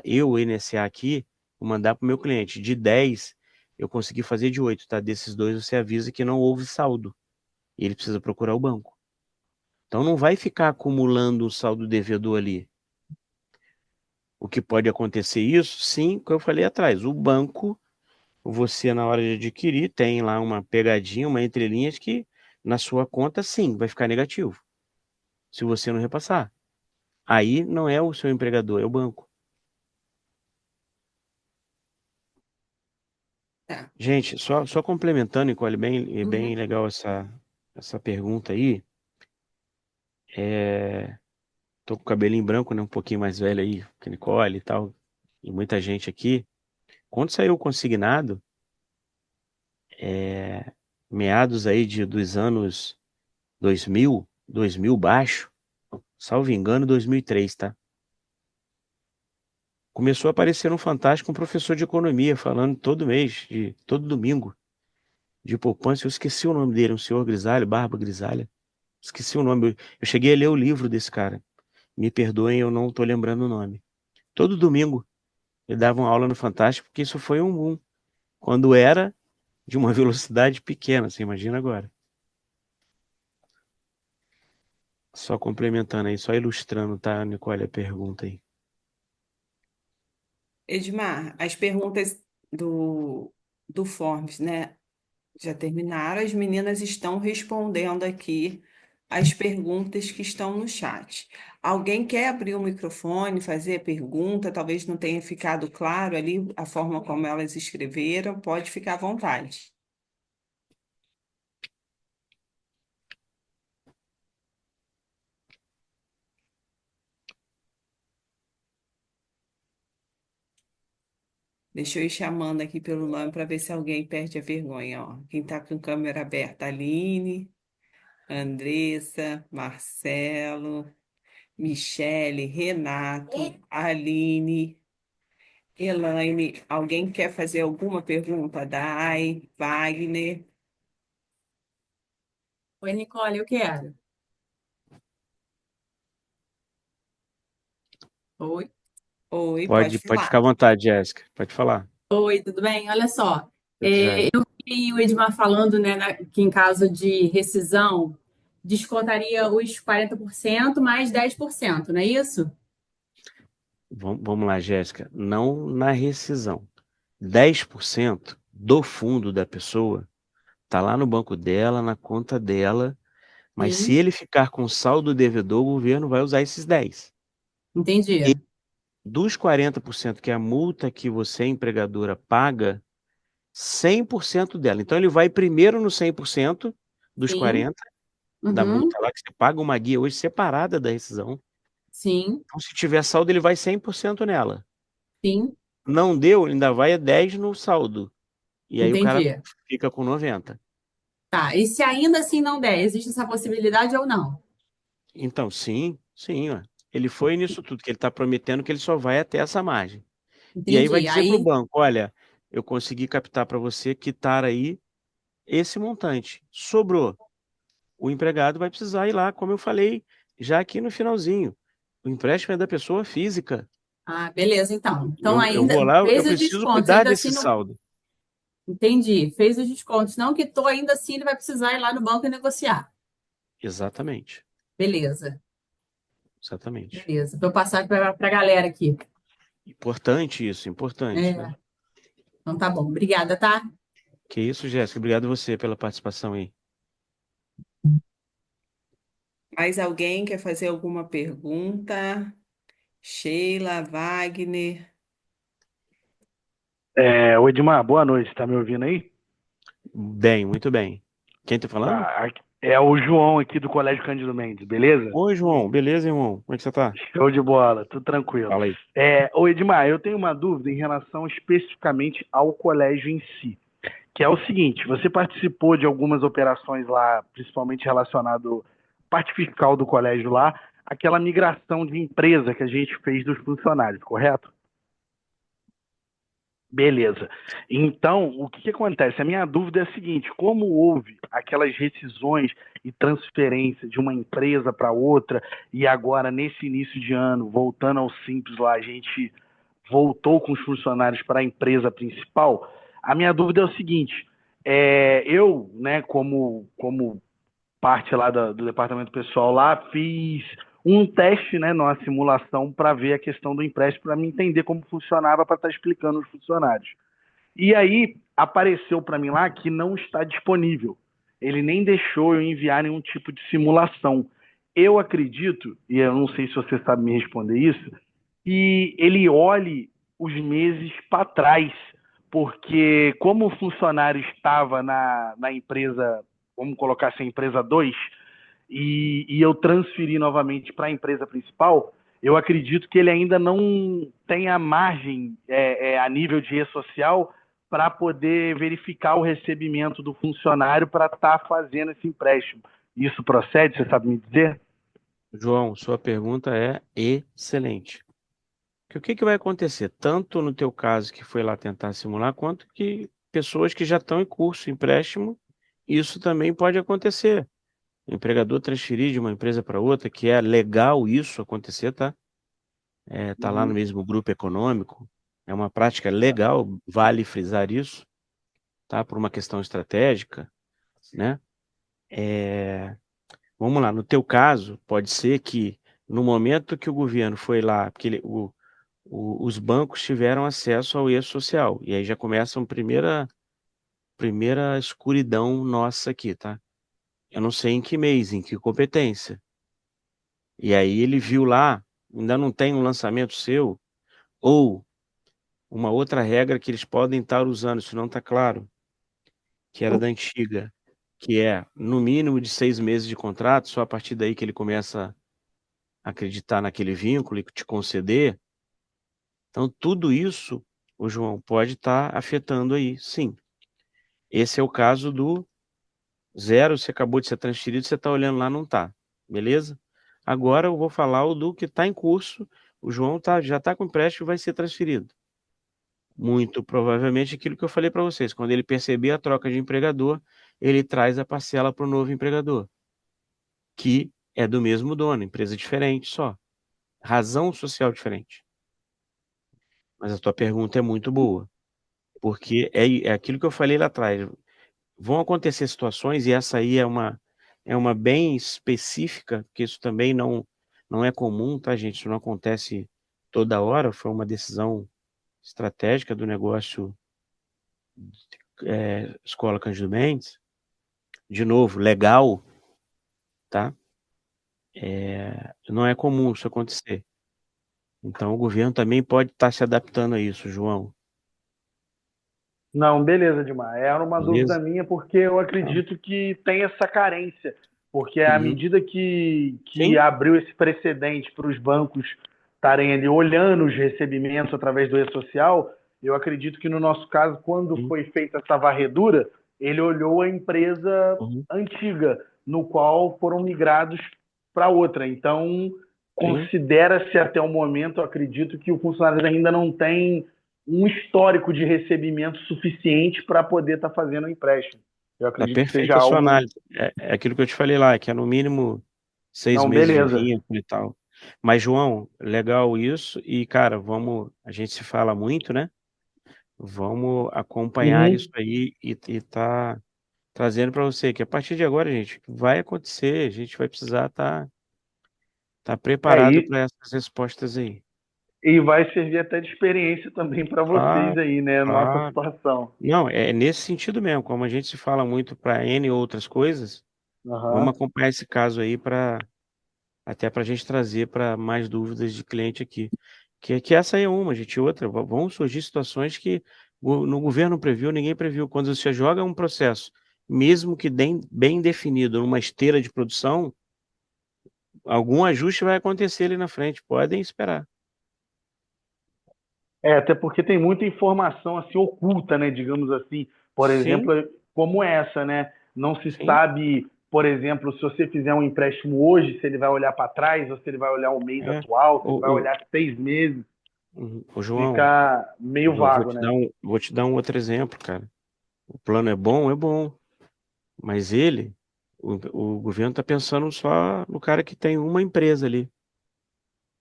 Eu, o INSS aqui, vou mandar para o meu cliente. De 10, eu consegui fazer de 8, tá? Desses dois, você avisa que não houve saldo. E ele precisa procurar o banco. Então, não vai ficar acumulando um saldo devedor ali. O que pode acontecer isso? Sim, como eu falei atrás. O banco, você, na hora de adquirir, tem lá uma pegadinha, uma entrelinhas que na sua conta, sim, vai ficar negativo. Se você não repassar. Aí não é o seu empregador, é o banco. Tá. Gente, só complementando, Nicole, bem Uhum. legal essa pergunta aí. Tô com o cabelinho branco, né? Um pouquinho mais velho aí, que Nicole e tal, e muita gente aqui. Quando saiu o consignado, é, meados aí dos anos 2000 baixo, salvo engano, 2003, tá? Começou a aparecer no Fantástico um professor de economia falando todo mês, todo domingo, de poupança. Eu esqueci o nome dele, um senhor grisalho, barba grisalha. Esqueci o nome. Eu cheguei a ler o livro desse cara. Me perdoem, eu não tô lembrando o nome. Todo domingo ele dava uma aula no Fantástico, porque isso foi um boom. Quando era de uma velocidade pequena, você imagina agora. Só complementando aí, só ilustrando, tá, Nicole, a pergunta aí. Edmar, as perguntas do Forms, né? Já terminaram. As meninas estão respondendo aqui as perguntas que estão no chat. Alguém quer abrir o microfone, fazer a pergunta? Talvez não tenha ficado claro ali a forma como elas escreveram. Pode ficar à vontade. Deixa eu ir chamando aqui pelo nome para ver se alguém perde a vergonha. Ó. Quem está com câmera aberta, Aline, Andressa, Marcelo, Michele, Renato, Aline, Elaine. Alguém quer fazer alguma pergunta? Dai, Wagner. Oi, Nicole, eu quero. Oi. Oi, pode Pode ficar à falar. vontade, Jéssica. Pode falar. Oi, tudo bem? Olha só, Tudo jóia. eu vi o Edmar falando, né, que em caso de rescisão, descontaria os 40% mais 10%, não é isso? Vamos lá, Jéssica. Não na rescisão. 10% do fundo da pessoa está lá no banco dela, na conta dela, mas se Sim, ele ficar com saldo devedor, o governo vai usar esses 10. entendi. E dos 40% que é a multa que você, empregadora, paga, 100% dela. Então ele vai primeiro no 100% dos Sim, 40 da uhum, multa lá, que você paga uma guia hoje separada da rescisão. sim, Então, se tiver saldo, ele vai 100% nela. sim, Não deu, ele ainda vai a 10 no saldo. E aí o cara entendi. fica com 90. Tá, e se ainda assim não der, existe essa possibilidade ou não? Então, sim, sim, ó. Ele foi nisso tudo, que ele está prometendo que ele só vai até essa margem. E aí vai Entendi. dizer para o Aí, banco, olha, eu consegui captar para você, quitar aí esse montante. Sobrou. O empregado vai precisar ir lá, como eu falei já aqui no finalzinho. O empréstimo é da pessoa física. beleza, então. Então Eu vou ainda lá, eu fez os preciso descontos, cuidar ainda desse assim não. saldo. Entendi. Fez os descontos. Não quitou, ainda assim ele vai precisar ir lá no banco e negociar. Exatamente, Beleza, exatamente. beleza. Para eu passar para a galera aqui. Importante isso, importante, né? É, então tá bom. Obrigada, tá? Que isso, Jéssica. Obrigado você pela participação aí. Mais alguém quer fazer alguma pergunta? Sheila, Wagner. Ô Edmar, boa noite, tá me ouvindo aí? Bem, muito bem. Quem tá falando? É o João aqui do Colégio Cândido Mendes, beleza? Oi, João. Beleza, irmão? Como é que você tá? Show de bola, tudo tranquilo. Fala aí. Ô Edmar, eu tenho uma dúvida em relação especificamente ao colégio em si, que é o seguinte, você participou de algumas operações lá, principalmente relacionado à parte fiscal do colégio lá, aquela migração de empresa que a gente fez dos funcionários, correto? Beleza. Então, o que acontece? A minha dúvida é a seguinte: como houve aquelas rescisões e transferência de uma empresa para outra, e agora, nesse início de ano, voltando ao Simples lá, a gente voltou com os funcionários para a empresa principal, a minha dúvida é o seguinte: eu, né, como parte lá do departamento pessoal lá, fiz um teste, né, numa simulação para ver a questão do empréstimo, para me entender como funcionava, para estar explicando aos funcionários. E aí apareceu para mim lá que não está disponível. Ele nem deixou eu enviar nenhum tipo de simulação. Eu acredito, e eu não sei se você sabe me responder isso, que ele olhe os meses para trás, porque como o funcionário estava na empresa, vamos colocar assim, empresa 2, e eu transferi novamente para a empresa principal, eu acredito que ele ainda não tem a margem a nível de rede social para poder verificar o recebimento do funcionário para estar fazendo esse empréstimo. Isso procede, você sabe me dizer? João, sua pergunta é excelente. O que vai acontecer? Tanto no teu caso que foi lá tentar simular, quanto que pessoas que já estão em curso, empréstimo, isso também pode acontecer. O empregador transferir de uma empresa para outra, que é legal isso acontecer, tá? Tá lá no mesmo grupo econômico, é uma prática legal, vale frisar isso, tá? Por uma questão estratégica, né? Vamos lá, no teu caso, pode ser que no momento que o governo foi lá, porque os bancos tiveram acesso ao e-social, e aí já começa uma primeira escuridão nossa aqui, tá? Eu não sei em que mês, em que competência. E aí ele viu lá, ainda não tem um lançamento seu, ou uma outra regra que eles podem estar usando, isso não está claro, que era da antiga, que é no mínimo de 6 meses de contrato, só a partir daí que ele começa a acreditar naquele vínculo e te conceder. Então, tudo isso, o João, pode estar afetando aí, sim. Esse é o caso do zero, você acabou de ser transferido, você está olhando lá, não está, beleza? Agora eu vou falar o do que está em curso, o João já está com empréstimo e vai ser transferido. Muito provavelmente aquilo que eu falei para vocês, quando ele perceber a troca de empregador, ele traz a parcela para o novo empregador, que é do mesmo dono, empresa diferente só, razão social diferente. Mas a tua pergunta é muito boa, porque é aquilo que eu falei lá atrás, vão acontecer situações, e essa aí é uma bem específica, porque isso também não é comum, tá, gente? Isso não acontece toda hora, foi uma decisão estratégica do negócio Escola Cândido Mendes, de novo, legal, tá? Não é comum isso acontecer. Então o governo também pode estar se adaptando a isso, João. Não, beleza, Edmar. Era uma Beleza? dúvida minha porque eu acredito que tem essa carência. Porque à Uhum. medida que Sim. abriu esse precedente para os bancos estarem ali olhando os recebimentos através do e-social, eu acredito que no nosso caso, quando Sim. foi feita essa varredura, ele olhou a empresa Uhum. antiga, no qual foram migrados para outra. Então, Sim. considera-se até o momento, eu acredito, que o funcionário ainda não tem um histórico de recebimento suficiente para poder estar fazendo o empréstimo. Eu É acredito que seja perfeita a sua algo. análise. É aquilo que eu te falei lá, que é no mínimo 6 Não, meses de beleza. vínculo e tal. Mas, João, legal isso. E, cara, a gente se fala muito, né? Vamos acompanhar isso Uhum. aí e tá trazendo para você que a partir de agora, gente, vai acontecer, a gente vai precisar tá É, preparado para essas respostas aí. e vai servir até de experiência também para vocês Claro, aí, né? Nossa claro. situação. Não, é nesse sentido mesmo, como a gente se fala muito para N outras coisas, vamos Aham. acompanhar esse caso aí até para a gente trazer para mais dúvidas de cliente aqui. Que essa aí é uma, gente. Outra, vão surgir situações que no governo previu, ninguém previu. Quando você joga um processo, mesmo que bem definido, numa esteira de produção, algum ajuste vai acontecer ali na frente. Podem esperar. Até porque tem muita informação assim oculta, né? Digamos assim. Por Sim, exemplo, como essa, né? Não se sim. sabe, por exemplo, se você fizer um empréstimo hoje, se ele vai olhar para trás, ou se ele vai olhar o mês É. atual, se ele vai O, olhar 6 meses. João, Fica meio vago, né? vou te dar um outro exemplo, cara. O plano é bom, mas o governo está pensando só no cara que tem uma empresa ali.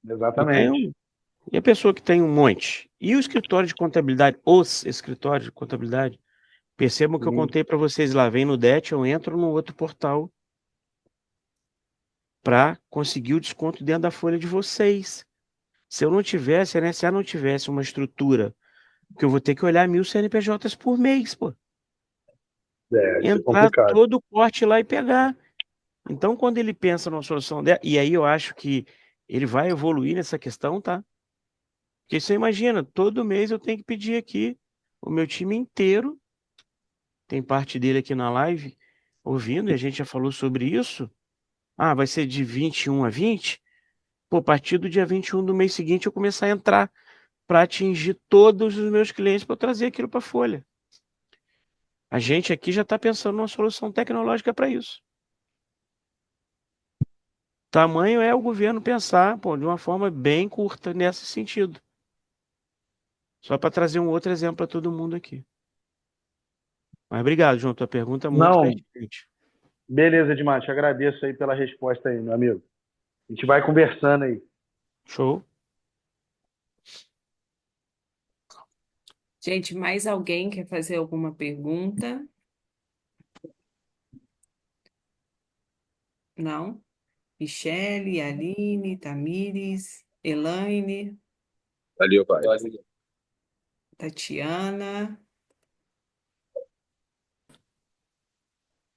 E tem Exatamente. e a pessoa que tem um monte? E o escritório de contabilidade? Os escritórios de contabilidade? Percebam que eu Uhum. contei para vocês lá, vem no DET, eu entro no outro portal para conseguir o desconto dentro da folha de vocês. Se eu não tivesse, a NSA não tivesse uma estrutura que eu vou ter que olhar 1.000 CNPJs por mês, pô. Isso é Entrar complicado. todo o corte lá e pegar. Então, quando ele pensa numa solução dela, e aí eu acho que ele vai evoluir nessa questão, tá? Porque você imagina, todo mês eu tenho que pedir aqui o meu time inteiro, tem parte dele aqui na live, ouvindo, e a gente já falou sobre isso. Ah, vai ser de 21 a 20? Pô, a partir do dia 21 do mês seguinte eu começar a entrar para atingir todos os meus clientes para trazer aquilo para a folha. A gente aqui já está pensando numa solução tecnológica para isso. Tamanho é o governo pensar, pô, de uma forma bem curta nesse sentido. Só para trazer um outro exemplo para todo mundo aqui. Mas obrigado, João. Tua pergunta é muito Não, pertinente. beleza, Edmar. Te agradeço aí pela resposta aí, meu amigo. A gente vai conversando aí. Show? Gente, mais alguém quer fazer alguma pergunta? Não? Michele, Aline, Tamires, Elaine, Valeu, pai. Tatiana.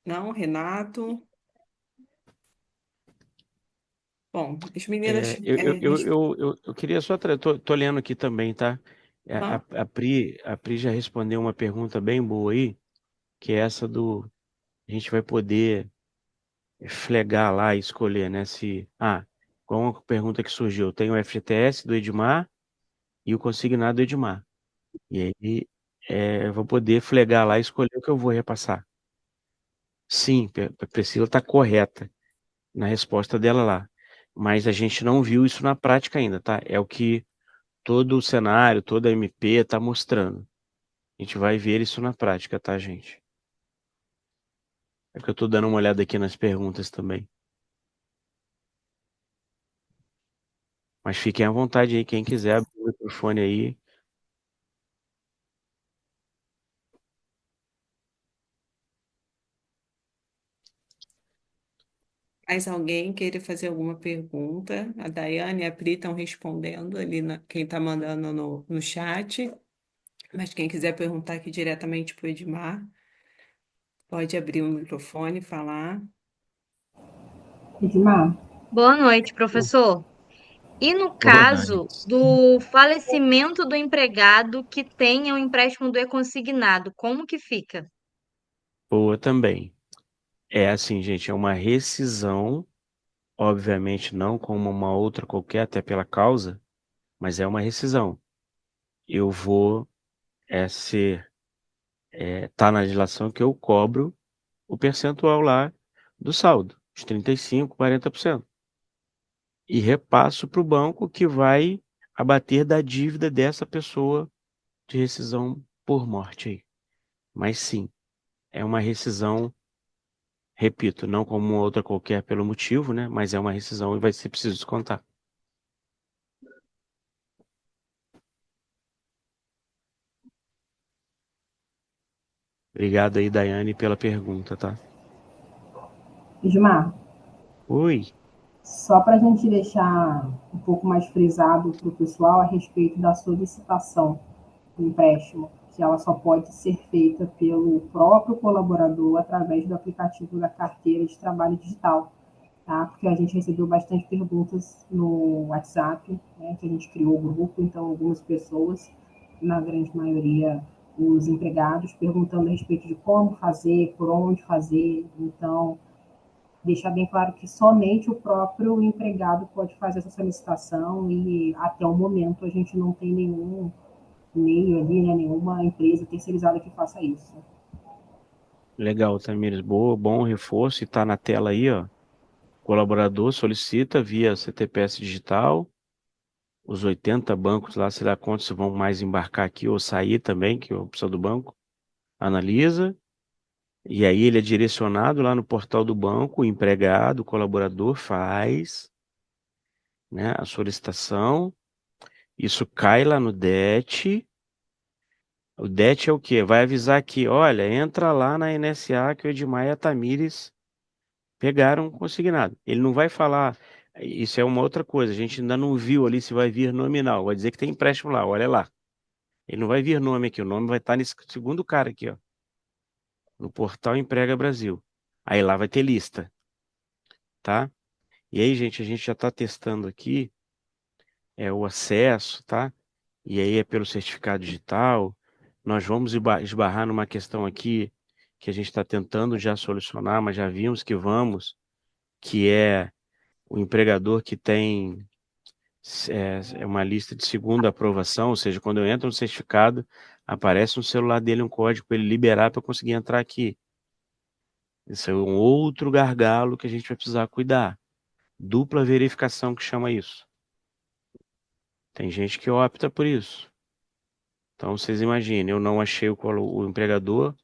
Não, Renato. Bom, as meninas. Eu queria só. Tô lendo aqui também, tá? Aham. A Pri já respondeu uma pergunta bem boa aí, que é essa do. A gente vai poder flegar lá e escolher, né? Se. Qual uma pergunta que surgiu? Tem o FGTS do Edmar e o consignado do Edmar. E aí eu vou poder flegar lá e escolher o que eu vou repassar. Sim, a Priscila está correta na resposta dela lá. Mas a gente não viu isso na prática ainda, tá? É o que todo o cenário, toda a MP está mostrando. A gente vai ver isso na prática, tá, gente? É que eu estou dando uma olhada aqui nas perguntas também. Mas fiquem à vontade aí, quem quiser abrir o microfone aí. Mais alguém queira fazer alguma pergunta? A Daiane e a Pri estão respondendo ali, quem está mandando no chat. Mas quem quiser perguntar aqui diretamente para o Edmar, pode abrir o microfone e falar. Edmar. Boa noite, professor. E no Boa noite. caso do falecimento do empregado que tenha o empréstimo do e-consignado, como que fica? Boa também. É assim, gente, é uma rescisão, obviamente não como uma outra qualquer, até pela causa, mas é uma rescisão. Eu vou ser Tá na legislação que eu cobro o percentual lá do saldo, os 35%, 40%. E repasso para o banco que vai abater da dívida dessa pessoa de rescisão por morte aí. Mas sim, é uma rescisão, repito, não como uma outra qualquer pelo motivo, né? Mas é uma rescisão e vai ser preciso descontar. Obrigado aí, Daiane, pela pergunta, tá? Ismar, Oi. só para a gente deixar um pouco mais frisado para o pessoal a respeito da solicitação do empréstimo, que ela só pode ser feita pelo próprio colaborador através do aplicativo da carteira de trabalho digital, tá? Porque a gente recebeu bastante perguntas no WhatsApp, né, que a gente criou o grupo, então algumas pessoas, na grande maioria os empregados, perguntando a respeito de como fazer, por onde fazer, então deixar bem claro que somente o próprio empregado pode fazer essa solicitação e até o momento a gente não tem nenhum meio ali, né, nenhuma empresa terceirizada que faça isso. Legal, Tamires. Boa, bom reforço. E tá na tela aí, ó. Colaborador solicita via CTPS digital. Os 80 bancos lá, sei lá quantos vão mais embarcar aqui ou sair também, que é a opção do banco. Analisa. E aí ele é direcionado lá no portal do banco, o empregado, o colaborador faz, né, a solicitação. Isso cai lá no DET. O DET é o quê? Vai avisar aqui, olha, entra lá na NSA que o Edmar e a Tamires pegaram consignado. Ele não vai falar, isso é uma outra coisa, a gente ainda não viu ali se vai vir nominal, vai dizer que tem empréstimo lá, olha lá. Ele não vai vir nome aqui, o nome vai estar nesse segundo cara aqui, ó, no portal Emprega Brasil. Aí lá vai ter lista, tá? E aí, gente, a gente já está testando aqui o acesso, tá? E aí é pelo certificado digital. Nós vamos esbarrar numa questão aqui que a gente está tentando já solucionar, mas já vimos que vamos, que é o empregador que tem uma lista de segunda aprovação, ou seja, quando eu entro no certificado, aparece no celular dele um código para ele liberar para eu conseguir entrar aqui. Esse é um outro gargalo que a gente vai precisar cuidar. Dupla verificação que chama isso. Tem gente que opta por isso. Então, vocês imaginem, eu não achei o empregador,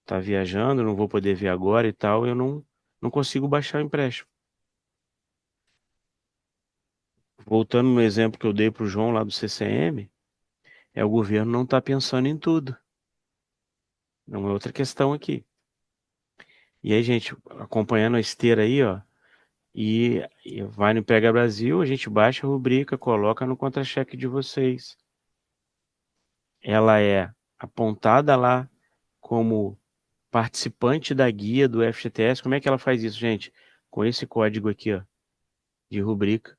tá viajando, não vou poder ver agora e tal, eu não consigo baixar o empréstimo. Voltando no exemplo que eu dei para o João lá do CCM, o governo não está pensando em tudo. Não é outra questão aqui. E aí, gente, acompanhando a esteira aí, ó, e vai no Emprega Brasil, a gente baixa a rubrica, coloca no contra-cheque de vocês. Ela é apontada lá como participante da guia do FGTS. Como é que ela faz isso, gente? Com esse código aqui, ó, de rubrica.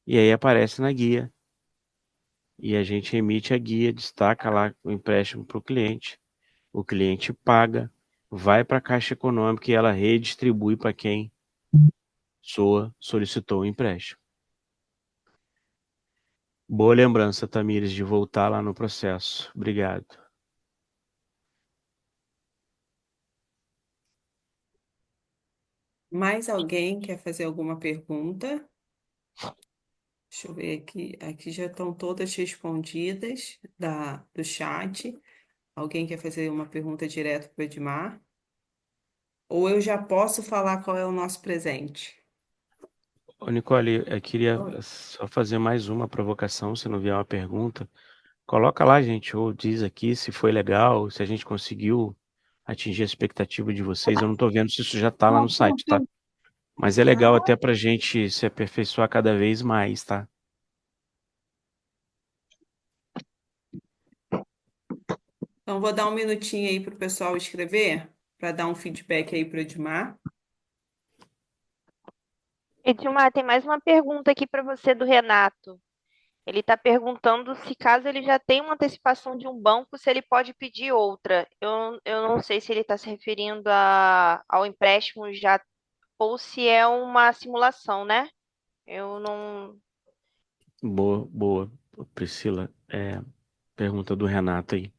E aí aparece na guia. E a gente emite a guia, destaca lá o empréstimo para o cliente paga, vai para a Caixa Econômica e ela redistribui para quem solicitou o empréstimo. Boa lembrança, Tamires, de voltar lá no processo. Obrigado. Mais alguém quer fazer alguma pergunta? Deixa eu ver aqui. Aqui já estão todas respondidas do chat. Alguém quer fazer uma pergunta direto para o Edmar? Ou eu já posso falar qual é o nosso presente? Ô, Nicole, eu queria só fazer mais uma provocação, se não vier uma pergunta. Coloca lá, gente, ou diz aqui se foi legal, se a gente conseguiu atingir a expectativa de vocês. Eu não estou vendo se isso já está lá no site, tá? Mas é legal até para a gente se aperfeiçoar cada vez mais, tá? Então, vou dar um minutinho aí para o pessoal escrever, para dar um feedback aí para o Edmar. Edmar, tem mais uma pergunta aqui para você do Renato. Ele está perguntando se caso ele já tem uma antecipação de um banco, se ele pode pedir outra. Eu não sei se ele está se referindo ao empréstimo já ou se é uma simulação, né? Eu não. Boa, Priscila. Pergunta do Renato aí.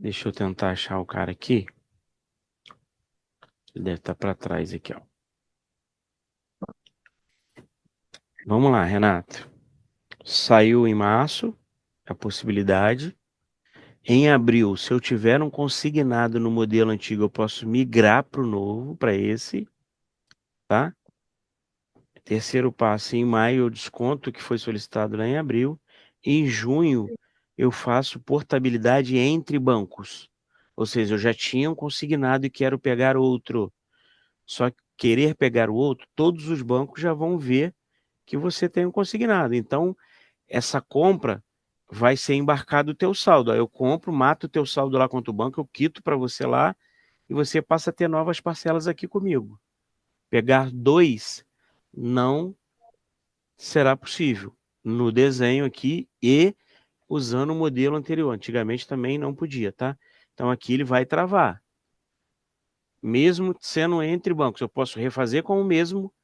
Deixa eu tentar achar o cara aqui. Ele deve estar para trás aqui, ó. Vamos lá, Renato. Saiu em março a possibilidade. Em abril, se eu tiver um consignado no modelo antigo, eu posso migrar para o novo, para esse, tá? Terceiro passo, em maio eu desconto o que foi solicitado lá em abril. Em junho, eu faço portabilidade entre bancos. Ou seja, eu já tinha um consignado e quero pegar outro. Só que querer pegar o outro, todos os bancos já vão ver que você tem um consignado. Então, essa compra vai ser embarcado o teu saldo. Aí eu compro, mato o teu saldo lá contra o banco, eu quito para você lá e você passa a ter novas parcelas aqui comigo. Pegar dois não será possível no desenho aqui e usando o modelo anterior. Antigamente também não podia, tá? Então aqui ele vai travar. Mesmo sendo entre bancos, eu posso refazer com o mesmo,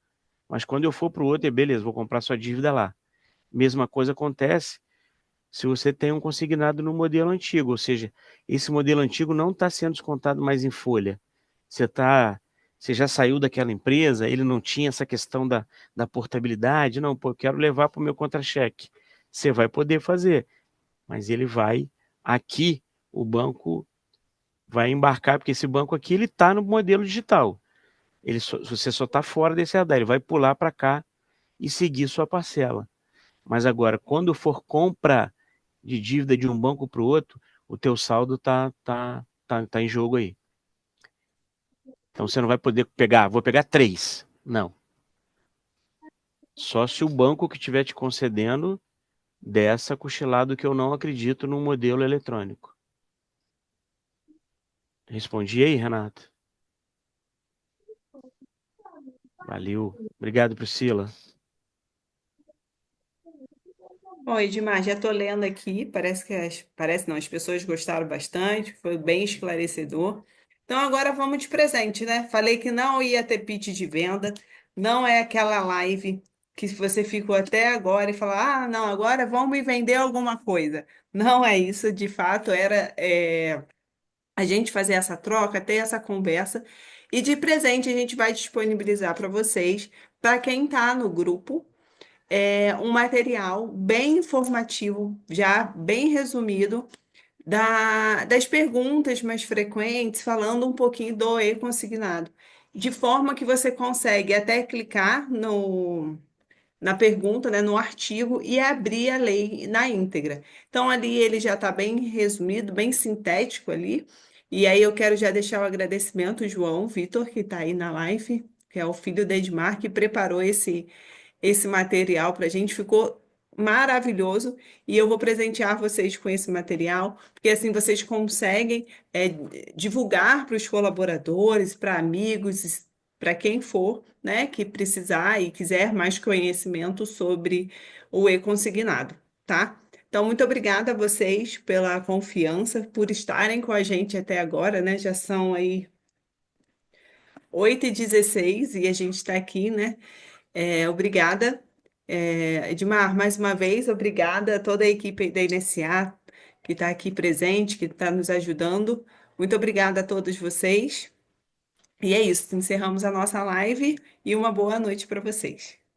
mas quando eu for para o outro, beleza, vou comprar sua dívida lá. Mesma coisa acontece se você tem um consignado no modelo antigo, ou seja, esse modelo antigo não está sendo descontado mais em folha. Você já saiu daquela empresa, ele não tinha essa questão da portabilidade, não, pô, eu quero levar para o meu contra-cheque. Você vai poder fazer, mas ele vai, aqui, o banco vai embarcar, porque esse banco aqui, ele está no modelo digital. Você só está fora desse radar, ele vai pular para cá e seguir sua parcela. Mas agora, quando for compra de dívida de um banco para o outro, o teu saldo tá em jogo aí. Então você não vai poder pegar, vou pegar 3. Não. Só se o banco que estiver te concedendo der essa cochilada, que eu não acredito no modelo eletrônico. Respondi aí, Renato? Valeu. Obrigado, Priscila. Bom, Edmar, já estou lendo aqui, parece não, as pessoas gostaram bastante, foi bem esclarecedor. Então agora vamos de presente, né? Falei que não ia ter pitch de venda, não é aquela live que você ficou até agora e fala, ah, não, agora vão me vender alguma coisa. Não é isso, de fato, era a gente fazer essa troca, ter essa conversa, e de presente a gente vai disponibilizar para vocês, para quem está no grupo um material bem informativo, já bem resumido, das perguntas mais frequentes, falando um pouquinho do e-consignado, de forma que você consegue até clicar na pergunta, né, no artigo e abrir a lei na íntegra. Então, ali ele já está bem resumido, bem sintético ali. E aí eu quero já deixar o agradecimento, João Vitor, que está aí na live, que é o filho da Edmar, que preparou esse material para a gente, ficou maravilhoso e eu vou presentear vocês com esse material, porque assim vocês conseguem divulgar para os colaboradores, para amigos, para quem for, né, que precisar e quiser mais conhecimento sobre o e-consignado, tá? Então, muito obrigada a vocês pela confiança, por estarem com a gente até agora, né? Já são aí 8h16 e a gente está aqui, né? Obrigada. Edmar, mais uma vez, obrigada a toda a equipe da INSA que está aqui presente, que está nos ajudando. Muito obrigada a todos vocês. E é isso, encerramos a nossa live e uma boa noite para vocês.